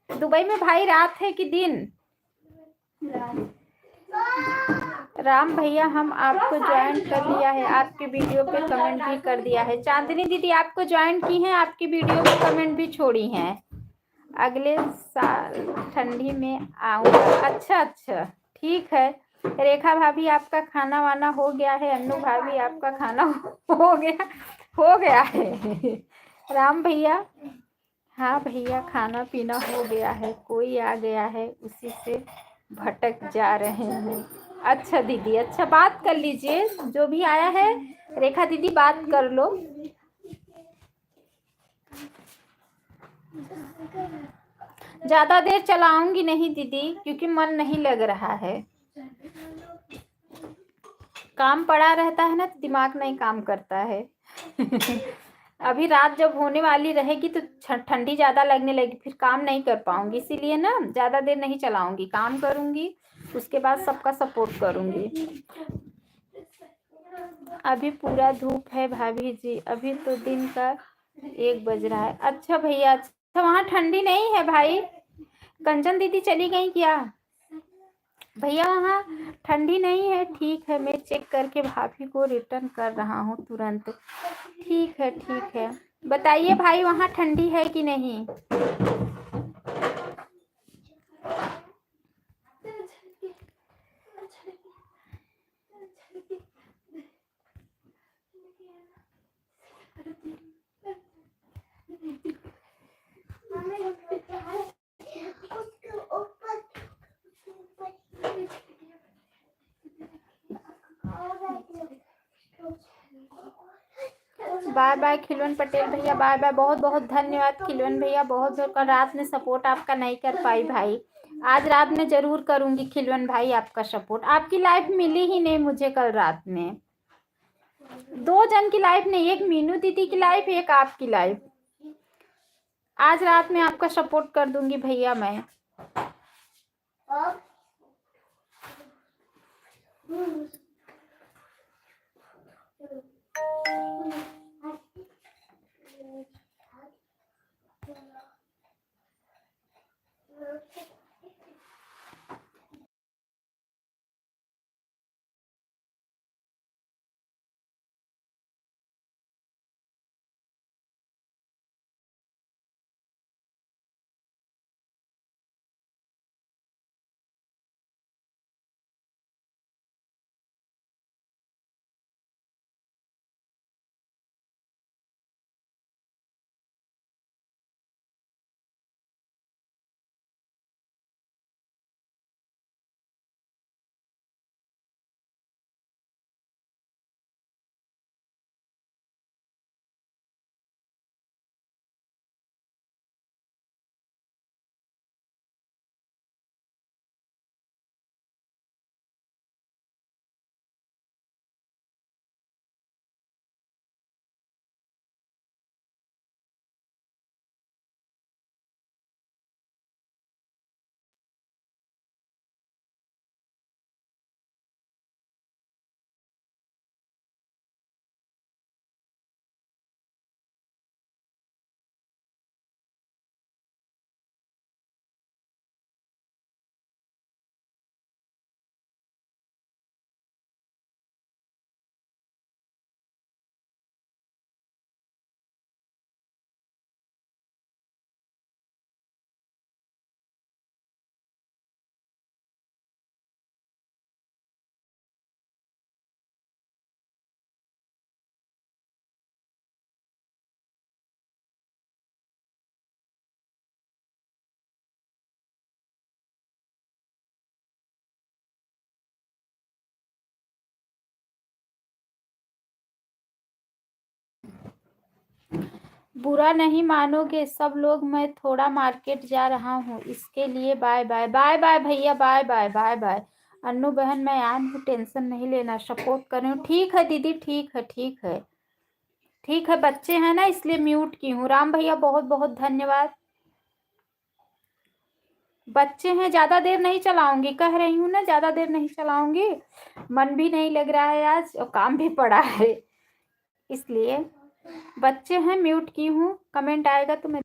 दुबई में भाई रात है कि दिन? राम भैया हम आपको ज्वाइन कर लिया है, आपके वीडियो पे कमेंट भी कर दिया है। चांदनी दीदी आपको ज्वाइन की हैं, आपकी वीडियो पे कमेंट भी छोड़ी हैं। अगले साल ठंडी में आऊँगा। अच्छा, ठीक है। रेखा भाभी आपका खाना वाना हो गया है, अन्नू भाभी आपका खाना हो गया है। राम भैया, हाँ भैया खाना पीना हो गया है, कोई आ गया है उसी से भटक जा रहे हैं। अच्छा दीदी, अच्छा बात कर लीजिए, जो भी आया है रेखा दीदी बात कर लो। ज्यादा देर चलाऊंगी नहीं दीदी, क्योंकि मन नहीं लग रहा है, काम पड़ा रहता है ना तो दिमाग नहीं काम करता है। अभी रात जब होने वाली रहेगी तो ठंडी ज्यादा लगने लगी, फिर काम नहीं कर पाऊंगी, इसीलिए ना ज्यादा देर नहीं चलाऊंगी, काम करूंगी उसके बाद सबका सपोर्ट करूंगी। अभी पूरा धूप है भाभी जी, अभी तो दिन का 1 बज रहा है। अच्छा भैया, अच्छा वहाँ ठंडी नहीं है भाई? कंचन दीदी चली गई क्या? भैया वहाँ ठंडी नहीं है? ठीक है, मैं चेक करके भाभी को रिटर्न कर रहा हूँ तुरंत। ठीक है, बताइए भाई वहाँ ठंडी है कि नहीं? बाय बाय खिलवन पटेल भैया, बाय बाय। बहुत बहुत धन्यवाद खिलवन भैया, बहुत बहुत। कल रात में सपोर्ट आपका नहीं कर पाई भाई, आज रात में जरूर करूंगी खिलवन भाई आपका सपोर्ट। आपकी लाइफ मिली ही नहीं मुझे कल रात में, 2 जन की लाइफ नहीं, एक मीनू दीदी की लाइफ, एक आपकी लाइफ। आज रात में आपका सपोर्ट कर दूंगी भैया मैं। बुरा नहीं मानोगे सब लोग, मैं थोड़ा मार्केट जा रहा हूँ, इसके लिए बाय बाय। बाय बाय भैया, bye bye bye bye. Annu बहन मैं आन हूँ, टेंशन नहीं लेना, सपोर्ट कर रही हूँ। ठीक है दीदी, ठीक है ठीक है ठीक है। बच्चे हैं ना इसलिए म्यूट की हूँ। राम भैया बहुत बहुत धन्यवाद। बच्चे हैं, ज्यादा देर नहीं चलाऊंगी, कह रही हूँ ना ज्यादा देर नहीं चलाऊंगी। मन भी नहीं लग रहा है आज और काम भी पड़ा है, इसलिए बच्चे हैं म्यूट की हूँ। कमेंट आएगा तो मैं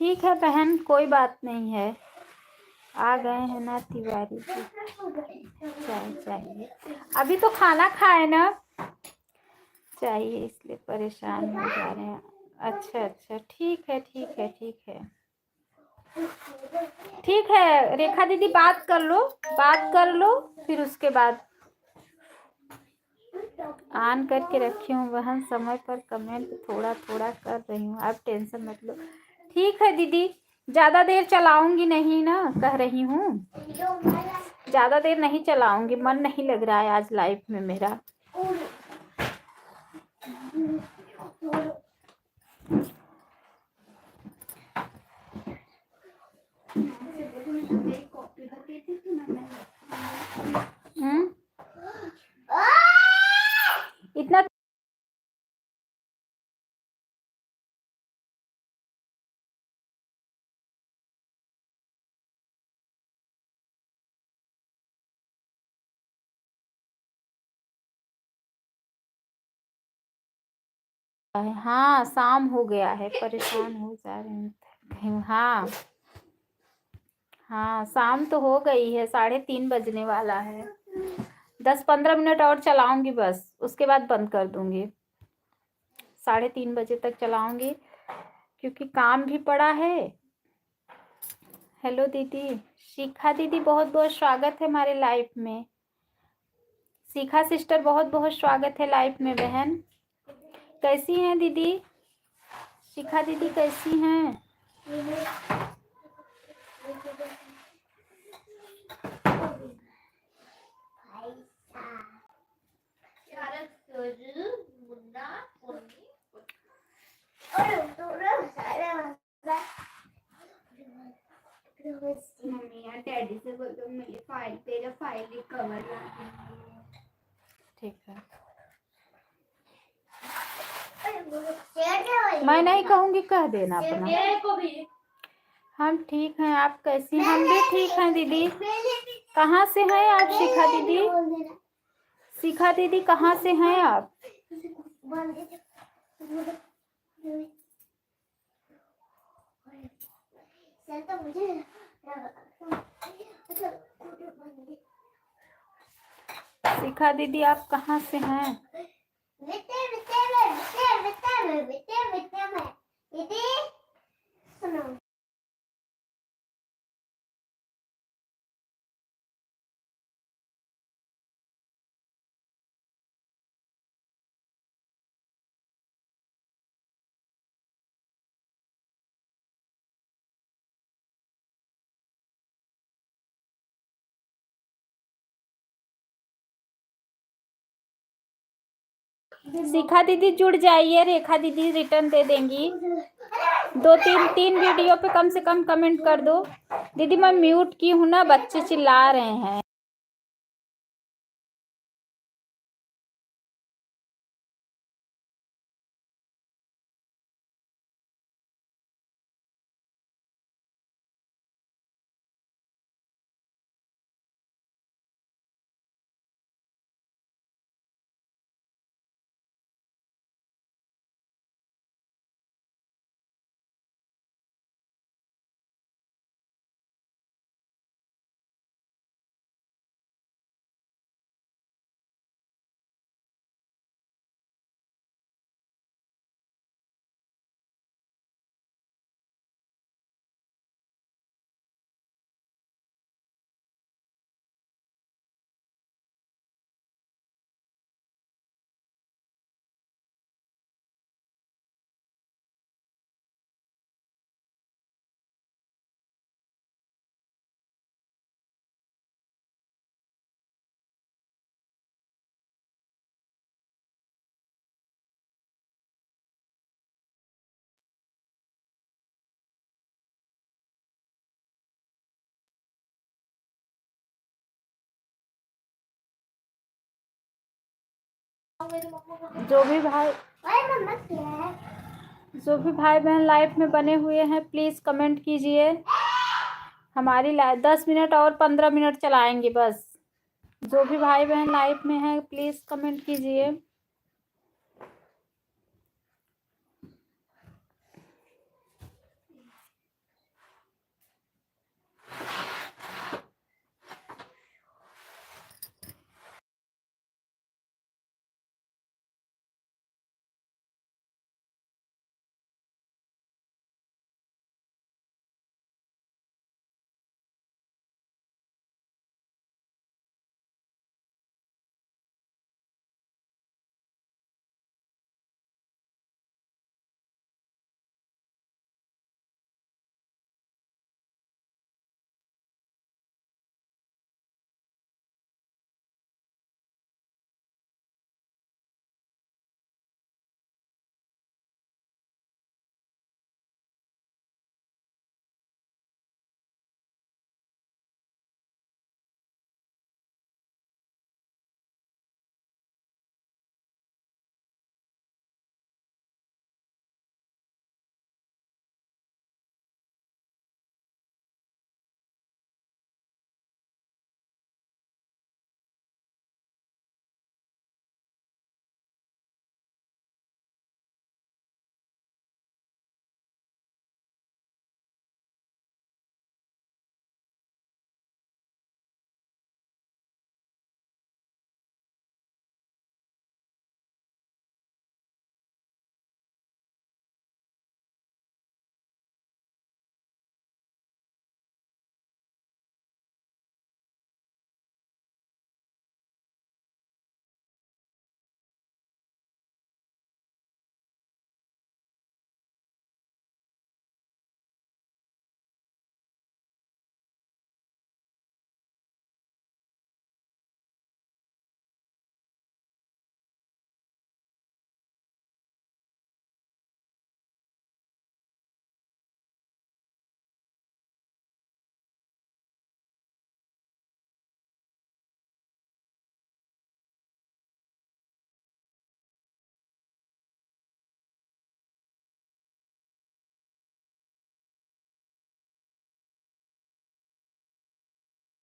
ठीक है बहन, कोई बात नहीं है। आ गए हैं ना तिवारी जी, चाय चाहिए। अभी तो खाना खाए ना, चाहिए इसलिए परेशान हो जा रहे हैं। अच्छा अच्छा, ठीक है ठीक है ठीक है ठीक है। रेखा दीदी बात कर लो, बात कर लो, फिर उसके बाद ऑन करके रखी हूँ बहन। समय पर कमेंट थोड़ा थोड़ा कर रही हूँ, आप टेंशन मत लो। ठीक है दीदी, ज़्यादा देर चलाऊंगी नहीं ना, कह रही हूँ ज़्यादा देर नहीं चलाऊंगी, मन नहीं लग रहा है आज लाइफ में मेरा। इतना हाँ, शाम हो गया है, परेशान हो जा रहे हैं। हाँ हाँ, शाम तो हो गई है, 3:30 बजने वाला है। 10-15 मिनट और चलाऊंगी बस, उसके बाद बंद कर दूंगी। 3:30 बजे तक चलाऊंगी क्योंकि काम भी पड़ा है। हेलो दीदी, शिखा दीदी बहुत बहुत स्वागत है हमारे लाइफ में। शिखा सिस्टर बहुत बहुत स्वागत है लाइफ में बहन। कैसी हैं दीदी? शिखा दीदी कैसी हैं? मम्मी यार डैडी से बोल दो मेरी फाइल, तेरा फाइल कवर ला। ठीक है, मैं नहीं कहूँगी, कह देना अपना। हम ठीक हैं, आप कैसी? हम भी ठीक हैं दीदी। कहाँ से हैं आप शिखा दीदी? शिखा दीदी कहाँ से हैं आप? शिखा दीदी आप कहाँ से हैं? शिखा दीदी जुड़ जाइए, रेखा दीदी रिटर्न दे देंगी। दो तीन वीडियो पे कम से कम कमेंट कर दो। दीदी मैं म्यूट की हूँ ना, बच्चे चिल्ला रहे हैं। जो भी भाई बहन लाइव में बने हुए हैं प्लीज कमेंट कीजिए। हमारी लाइव 10 मिनट और 15 मिनट चलाएंगे बस। जो भी भाई बहन लाइव में है प्लीज कमेंट कीजिए।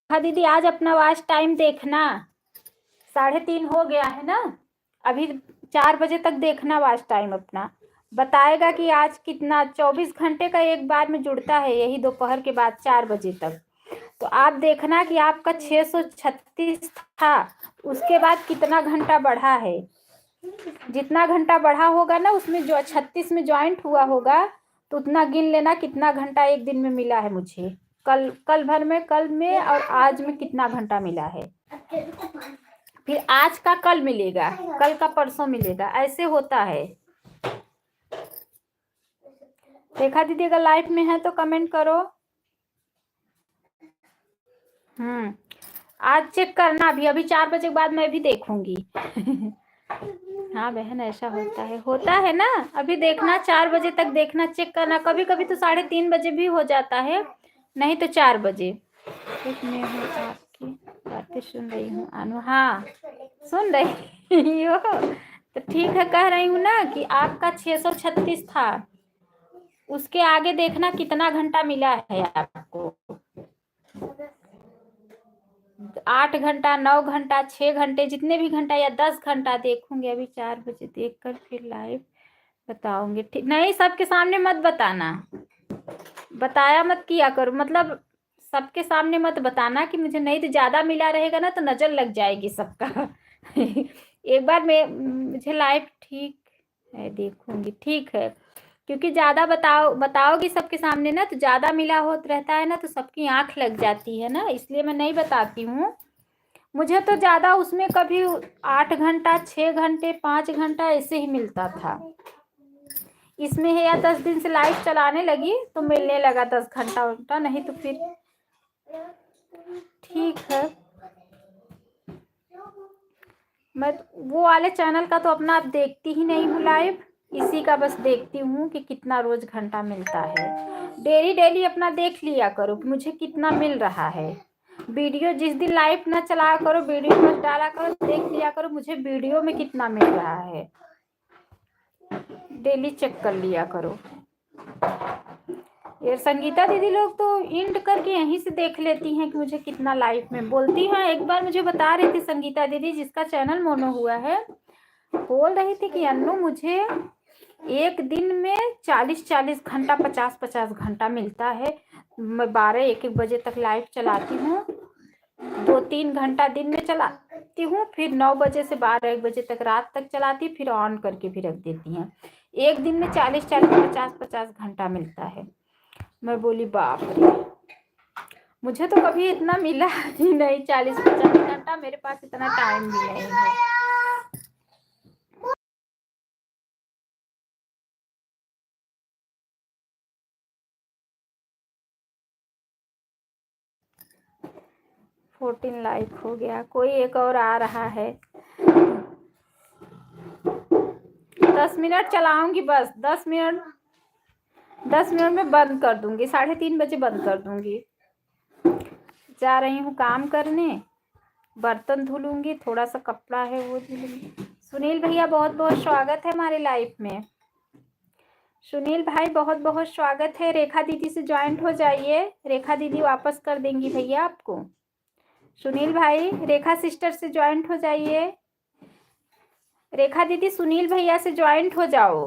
हाँ दीदी आज अपना वॉच टाइम देखना, 3:30 हो गया है ना। अभी 4 बजे तक देखना वॉच टाइम अपना, बताएगा कि आज कितना 24 घंटे का एक बार में जुड़ता है, यही दोपहर के बाद 4 बजे तक। तो आप देखना कि आपका 636 था, उसके बाद कितना घंटा बढ़ा है। जितना घंटा बढ़ा होगा ना उसमें जो 36 में ज्वाइंट हुआ होगा, तो उतना गिन लेना कितना घंटा एक दिन में मिला है मुझे। कल भर में, कल में और आज में कितना घंटा मिला है। फिर आज का कल मिलेगा, कल का परसों मिलेगा, ऐसे होता है। रेखा दीदी अगर लाइव में है तो कमेंट करो। आज चेक करना, अभी 4 बजे के बाद मैं भी देखूंगी। हाँ बहन, ऐसा होता है ना। अभी देखना 4 बजे तक देखना, चेक करना। कभी कभी तो 3:30 बजे भी हो जाता है, नहीं तो 4 बजे। एक मैं हूँ आपकी बातें सुन रही हूँ अनु। हाँ सुन रही हो तो ठीक है। कह रही हूँ ना कि आपका 636 था, उसके आगे देखना कितना घंटा मिला है आपको। 8 घंटा, 9 घंटा, 6 घंटे, जितने भी घंटा या 10 घंटा देखूंगी। अभी 4 बजे देख कर फिर लाइव बताऊंगी। ठीक नहीं, सबके सामने मत बताना, बताया मत किया करो। मतलब सबके सामने मत बताना कि मुझे, नहीं तो ज्यादा मिला रहेगा ना तो नजर लग जाएगी सबका। एक बार मैं मुझे लाइव ठीक है देखूंगी, ठीक है। क्योंकि ज्यादा बताओगी सबके सामने ना तो ज्यादा मिला हो रहता है ना, तो सबकी आंख लग जाती है ना, इसलिए मैं नहीं बताती हूँ। मुझे तो ज्यादा उसमें कभी 8 घंटा, 6 घंटे, 5 घंटा ऐसे ही मिलता था। इसमें है या 10 दिन से लाइव चलाने लगी तो मिलने लगा 10 घंटा उल्टा, नहीं तो फिर ठीक है। मैं वो वाले चैनल का तो अपना आप देखती ही नहीं हूँ लाइव, इसी का बस देखती हूँ कि कितना रोज घंटा मिलता है। डेली डेली अपना देख लिया करो कि मुझे कितना मिल रहा है। वीडियो जिस दिन लाइव ना चला करो, वीडियो मत डाला करो, देख लिया करो मुझे वीडियो में कितना मिल रहा है। डेली चेक कर लिया करो। ये संगीता दीदी लोग तो इंड करके यहीं से देख लेती हैं कि मुझे कितना लाइफ में बोलती हैं। एक बार मुझे बता रही थी संगीता दीदी, जिसका चैनल मोनो हुआ है, बोल रही थी कि अन्नू मुझे एक दिन में 40-40 घंटा, 50-50 घंटा मिलता है। मैं 12-1-1 बजे तक लाइव चलाती हूँ, 2-3 घंटा दिन में चलाती हूँ, फिर 9 बजे से 12-1 बजे तक रात तक चलाती, फिर ऑन करके फिर रख देती हैं। एक दिन में 40-40, 50-50 घंटा मिलता है। मैं बोली बाप रे, मुझे तो कभी इतना मिला ही नहीं। 40-50 घंटा मेरे पास इतना टाइम भी नहीं है। 14 लाइक हो गया। कोई एक और आ रहा है। 10 मिनट चलाऊंगी बस, 10 मिनट। 10 मिनट में बंद कर दूंगी, 3:30 बजे बंद कर दूंगी। जा रही हूँ काम करने, बर्तन धुलूंगी, थोड़ा सा कपड़ा है वो धुलूंगी। सुनील भैया बहुत बहुत स्वागत है हमारे लाइफ में। सुनील भाई बहुत बहुत स्वागत है। रेखा दीदी से ज्वाइंट हो जाइए, रेखा दीदी वापस कर देंगी भैया आपको। सुनील भाई रेखा सिस्टर से ज्वाइंट हो जाइए। रेखा दीदी सुनील भैया से ज्वाइंट हो जाओ।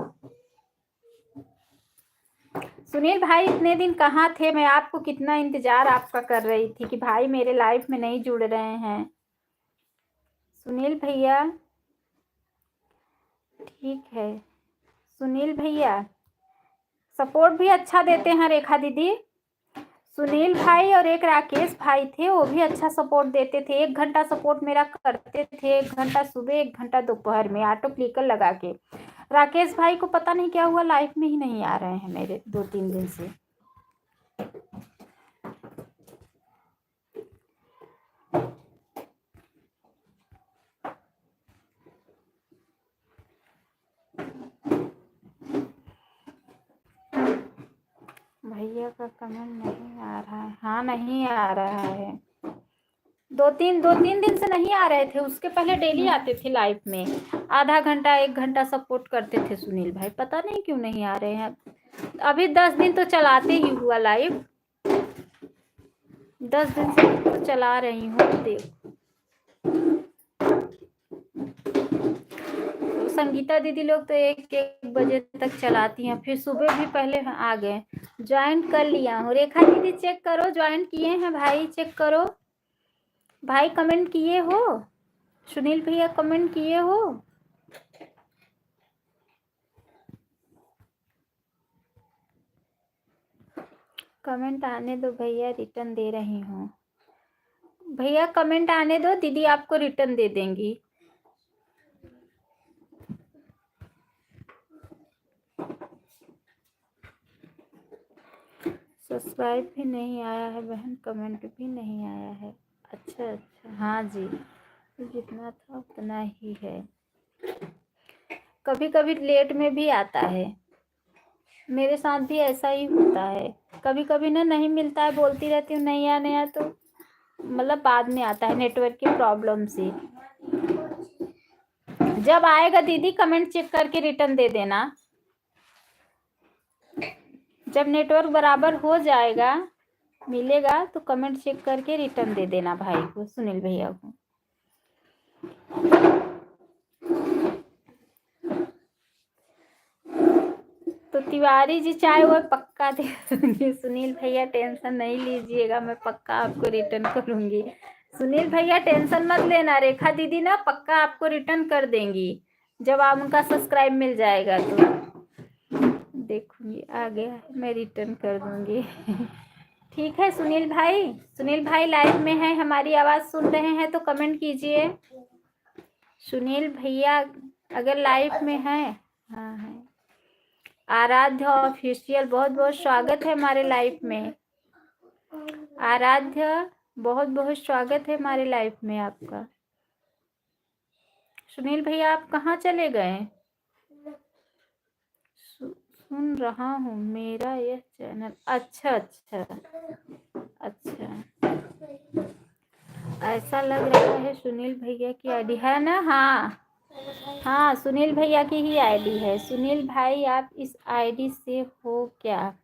सुनील भाई इतने दिन कहाँ थे, मैं आपको कितना इंतजार आपका कर रही थी कि भाई मेरे लाइफ में नहीं जुड़ रहे हैं। सुनील भैया ठीक है। सुनील भैया सपोर्ट भी अच्छा देते हैं रेखा दीदी। सुनील भाई और एक राकेश भाई थे, वो भी अच्छा सपोर्ट देते थे। 1 घंटा सपोर्ट मेरा करते थे, 1 घंटा सुबह, 1 घंटा दोपहर में, ऑटो क्लिकर लगा के। राकेश भाई को पता नहीं क्या हुआ, लाइफ में ही नहीं आ रहे हैं मेरे 2-3 दिन से। भैया का कमेंट नहीं आ रहा है। हाँ नहीं आ रहा है, 2-3 दिन से नहीं आ रहे थे। उसके पहले डेली आते थे लाइव में, आधा घंटा 1 घंटा सपोर्ट करते थे सुनील भाई। पता नहीं क्यों नहीं आ रहे हैं। अभी 10 दिन तो चलाते ही हुआ लाइव, 10 दिन से तो चला रही हूँ। देख तो संगीता दीदी लोग तो 1-1 बजे तक चलाती हैं, फिर सुबह भी पहले आ गए। ज्वाइंट कर लिया हूँ। रेखा दीदी चेक करो, ज्वाइंट किए हैं भाई, चेक करो भाई। कमेंट किए हो सुनील भैया, कमेंट किए हो? कमेंट आने दो भैया, रिटर्न दे रही हूँ। भैया कमेंट आने दो, दीदी आपको रिटर्न दे देंगी। सब्सक्राइब भी नहीं आया है बहन, कमेंट भी नहीं आया है। अच्छा अच्छा, हाँ जी, जितना था उतना ही है। कभी कभी लेट में भी आता है, मेरे साथ भी ऐसा ही होता है। कभी कभी ना नहीं मिलता है, बोलती रहती हूँ नहीं यार नहीं यार, तो मतलब बाद में आता है नेटवर्क की प्रॉब्लम से। जब आएगा दीदी कमेंट चेक करके रिटर्न दे देना। जब नेटवर्क बराबर हो जाएगा, मिलेगा, तो कमेंट चेक करके रिटर्न दे देना भाई को, सुनील भैया को। तो तिवारी जी चाहे वो पक्का दे दूंगी। सुनील भैया टेंशन नहीं लीजिएगा, मैं पक्का आपको रिटर्न करूंगी। सुनील भैया टेंशन मत लेना, रेखा दीदी ना पक्का आपको रिटर्न कर देंगी जब आप उनका सब्सक्राइब मिल जाएगा तो। देखूंगी आ गया, मैं रिटर्न कर दूंगी। ठीक है सुनील भाई। सुनील भाई लाइव में है, हमारी आवाज सुन रहे हैं तो कमेंट कीजिए। सुनील भैया अगर लाइव में है। हाँ है। आराध्य ऑफिशियल बहुत बहुत स्वागत है हमारे लाइव में। आराध्य बहुत बहुत स्वागत है हमारे लाइव में आपका। सुनील भैया आप कहाँ चले गए? सुन रहा हूँ मेरा यह चैनल। अच्छा अच्छा अच्छा, ऐसा लग रहा है सुनील भैया की आईडी है ना? हाँ हाँ, सुनील भैया की ही आईडी है। सुनील भाई आप इस आईडी से हो क्या?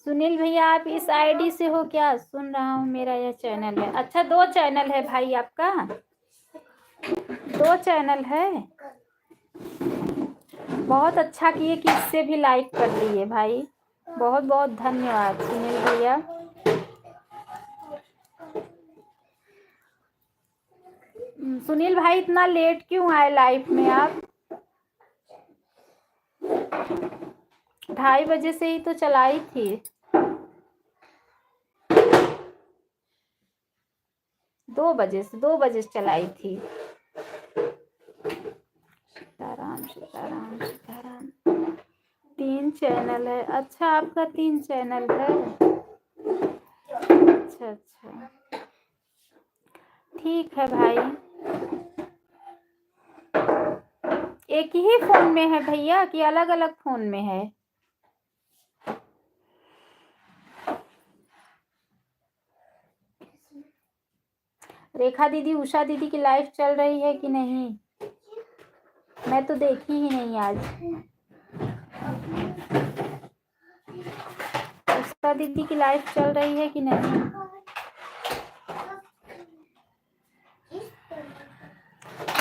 सुनील भैया आप इस आईडी से हो क्या? सुन रहा हूँ मेरा यह चैनल है। अच्छा, 2 चैनल है भाई आपका? 2 चैनल है। बहुत अच्छा किए कि इससे भी लाइक कर दिए भाई, बहुत बहुत धन्यवाद सुनील भैया। सुनील भाई इतना लेट क्यों आए लाइव में आप? 2:30 बजे से ही तो चलाई थी। 2 बजे से चलाई थी। सीताराम सीताराम सीताराम। 3 चैनल है। अच्छा आपका 3 चैनल है। अच्छा अच्छा, ठीक है भाई। एक ही फोन में है भैया कि अलग अलग फोन में है? रेखा दीदी उषा दीदी की लाइफ चल रही है कि नहीं? मैं तो देखी ही नहीं आज। उषा दीदी की लाइफ चल रही है कि नहीं?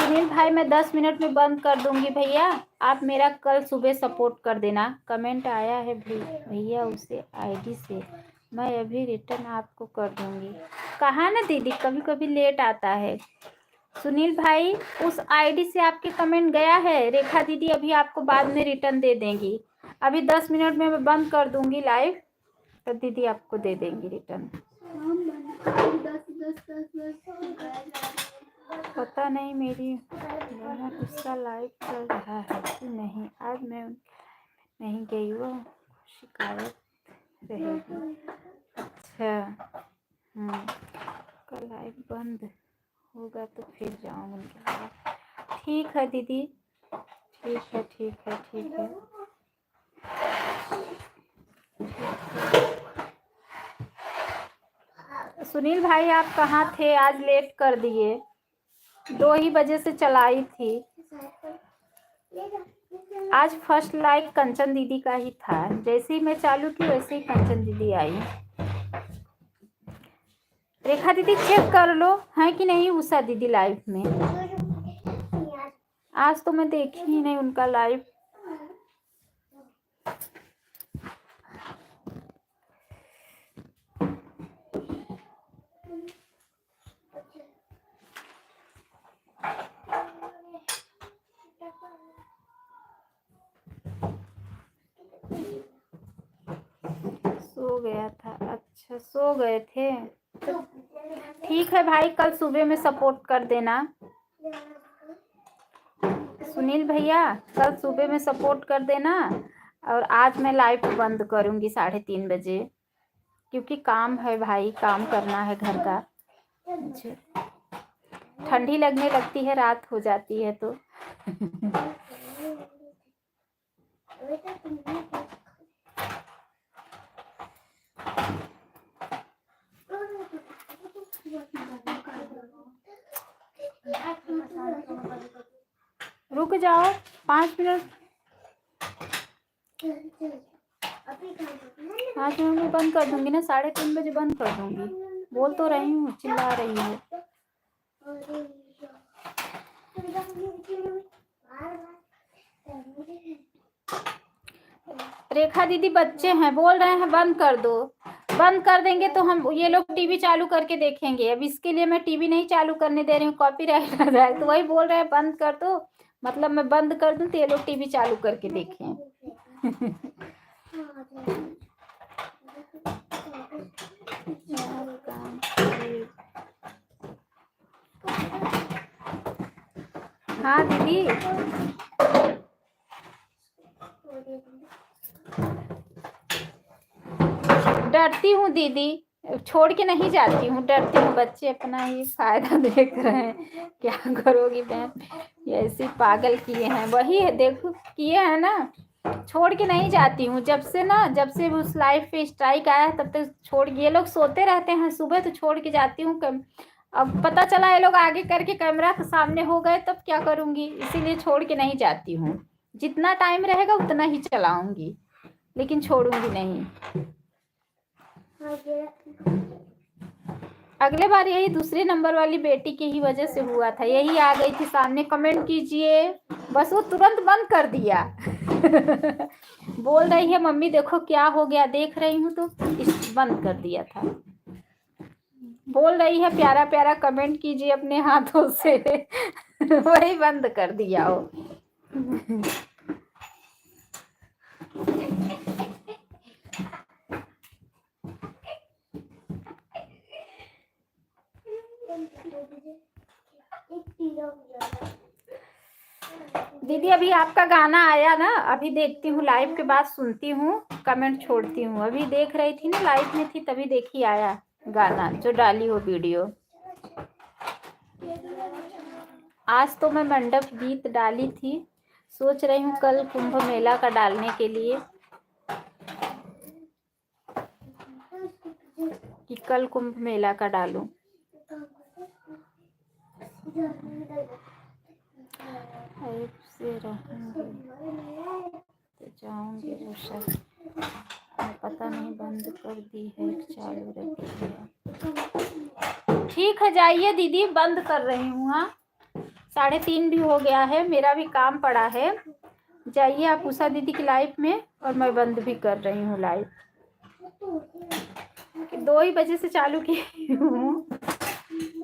सुनील भाई मैं 10 मिनट में बंद कर दूंगी भैया, आप मेरा कल सुबह सपोर्ट कर देना। कमेंट आया है भैया उसे आईडी से, मैं अभी रिटर्न आपको कर दूंगी। कहा ना दीदी कभी कभी लेट आता है। सुनील भाई उस आईडी से आपके कमेंट गया है, रेखा दीदी अभी आपको बाद में रिटर्न दे देंगी। अभी 10 मिनट में मैं बंद कर दूंगी लाइव, तो दीदी आपको दे देंगी रिटर्न। पता नहीं मेरी बहन उसका लाइव चल रहा है कि नहीं, आज मैं नहीं गई, वो शिकायत रहेगी। अच्छा कल लाइव बंद होगा तो फिर जाऊँगी। ठीक है दीदी, ठीक है ठीक है ठीक है। सुनील भाई आप कहाँ थे? आज लेट कर दिए। 2 ही बजे से चलाई थी। आज फर्स्ट लाइक कंचन दीदी का ही था, जैसे ही मैं चालू की वैसे ही कंचन दीदी आई। रेखा दीदी चेक कर लो है कि नहीं उषा दीदी लाइव में। आज तो मैं देखी ही नहीं उनका लाइव। सो गया था? अच्छा सो गए थे। ठीक है भाई, कल सुबह में सपोर्ट कर देना। सुनील भैया कल सुबह में सपोर्ट कर देना। और आज मैं लाइव बंद करूंगी 3:30 बजे, क्योंकि काम है भाई, काम करना है घर का। मुझे ठंडी लगने लगती है, रात हो जाती है तो रुक जाओ 5 मिनट। 5 मिनट में बंद कर दूंगी ना, 3:30 बजे बंद कर दूंगी। बोल तो रही हूँ, चिल्ला रही है। रेखा दीदी बच्चे हैं, बोल रहे हैं बंद कर दो। बंद कर देंगे तो हम ये लोग टीवी चालू करके देखेंगे। अब इसके लिए मैं टीवी नहीं चालू करने दे रही हूँ, कॉपीराइट आ जाए। तो वही बोल रहे हैं बंद कर दो, मतलब मैं बंद कर दूं तो ये लोग टीवी चालू करके देखें। हाँ दीदी, डरती हूँ दीदी, छोड़ के नहीं जाती हूँ, डरती हूँ। बच्चे अपना ही फायदा देख रहे हैं, क्या करोगी बहन, ये ऐसी पागल किए हैं। वही है, देखो किए हैं ना, छोड़ के नहीं जाती हूँ। जब से उस लाइफ पे स्ट्राइक आया है तब तक छोड़, ये लोग सोते रहते हैं सुबह तो छोड़ के जाती हूँ। अब पता चला ये लोग आगे करके कैमरा के सामने हो गए तब क्या करूँगी, इसीलिए छोड़ के नहीं जाती हूँ। जितना टाइम रहेगा उतना ही चलाऊंगी, लेकिन छोड़ूंगी नहीं। अगले बार यही दूसरे नंबर वाली बेटी की ही वजह से हुआ था, यही आ गई थी सामने, कमेंट कीजिए, बस वो तुरंत बंद कर दिया। बोल रही है मम्मी देखो क्या हो गया, देख रही हूँ तो बंद कर दिया था। बोल रही है प्यारा प्यारा कमेंट कीजिए अपने हाथों से। वही बंद कर दिया हो। दीदी अभी आपका गाना आया ना, अभी देखती हूँ, लाइव के बाद सुनती हूँ, कमेंट छोड़ती हूँ। अभी देख रही थी ना, लाइव में थी तभी देखी आया गाना जो डाली हो वीडियो। आज तो मैं मंडप गीत डाली थी, सोच रही हूँ कल कुंभ मेला का डालने के लिए, कि कल कुंभ मेला का डालूं। से रहूंगी तो जाऊंगी उषा, पता नहीं बंद कर दी है चालू रखी है। ठीक है जाइए दीदी, बंद कर रही हूँ। हाँ 3:30 भी हो गया है, मेरा भी काम पड़ा है। जाइए आप उषा दीदी की लाइफ में, और मैं बंद भी कर रही हूँ लाइव। 2 ही बजे से चालू की हूँ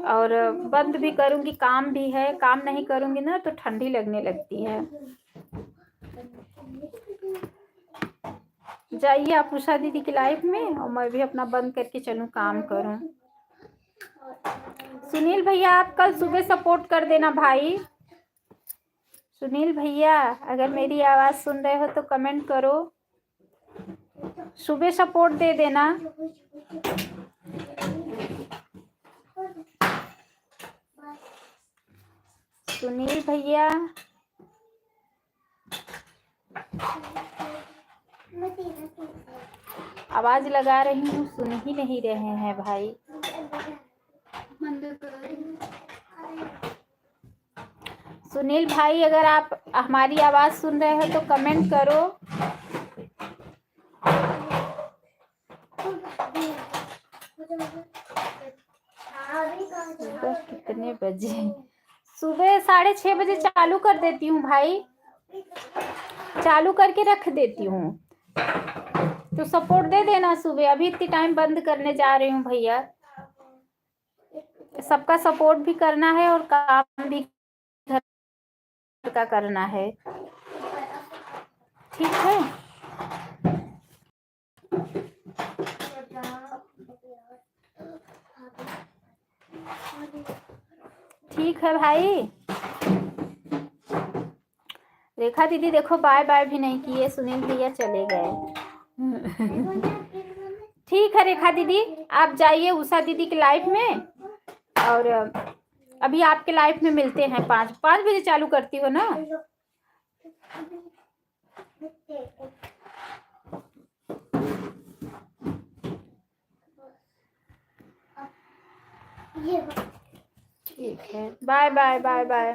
और बंद भी करूँगी, काम भी है। काम नहीं करूँगी ना तो ठंडी लगने लगती है। जाइए आप उषा दीदी की लाइफ में, और मैं भी अपना बंद करके चलूँ, काम करूँ। सुनील भैया आप कल सुबह सपोर्ट कर देना भाई। सुनील भैया अगर मेरी आवाज़ सुन रहे हो तो कमेंट करो, सुबह सपोर्ट दे देना। सुनील भैया आवाज लगा रही हूँ, सुन ही नहीं रहे हैं भाई। सुनील भाई अगर आप हमारी आवाज सुन रहे हो तो कमेंट करो। सुबह कितने बजे? सुबह 6:30 बजे चालू कर देती हूँ भाई, चालू करके रख देती हूँ, तो सपोर्ट दे देना सुबह। अभी इतनी टाइम बंद करने जा रही हूँ भैया, सबका सपोर्ट भी करना है और काम भी घर का करना है, ठीक है। ठीक है भाई। रेखा दीदी देखो बाय बाय भी नहीं किए, सुनील भैया चले गए। ठीक है रेखा दीदी, आप जाइए उषा दीदी की लाइफ में और अभी आपके लाइफ में मिलते हैं 5 बजे चालू करती हो ना? ठीक है, बाय बाय बाय बाय।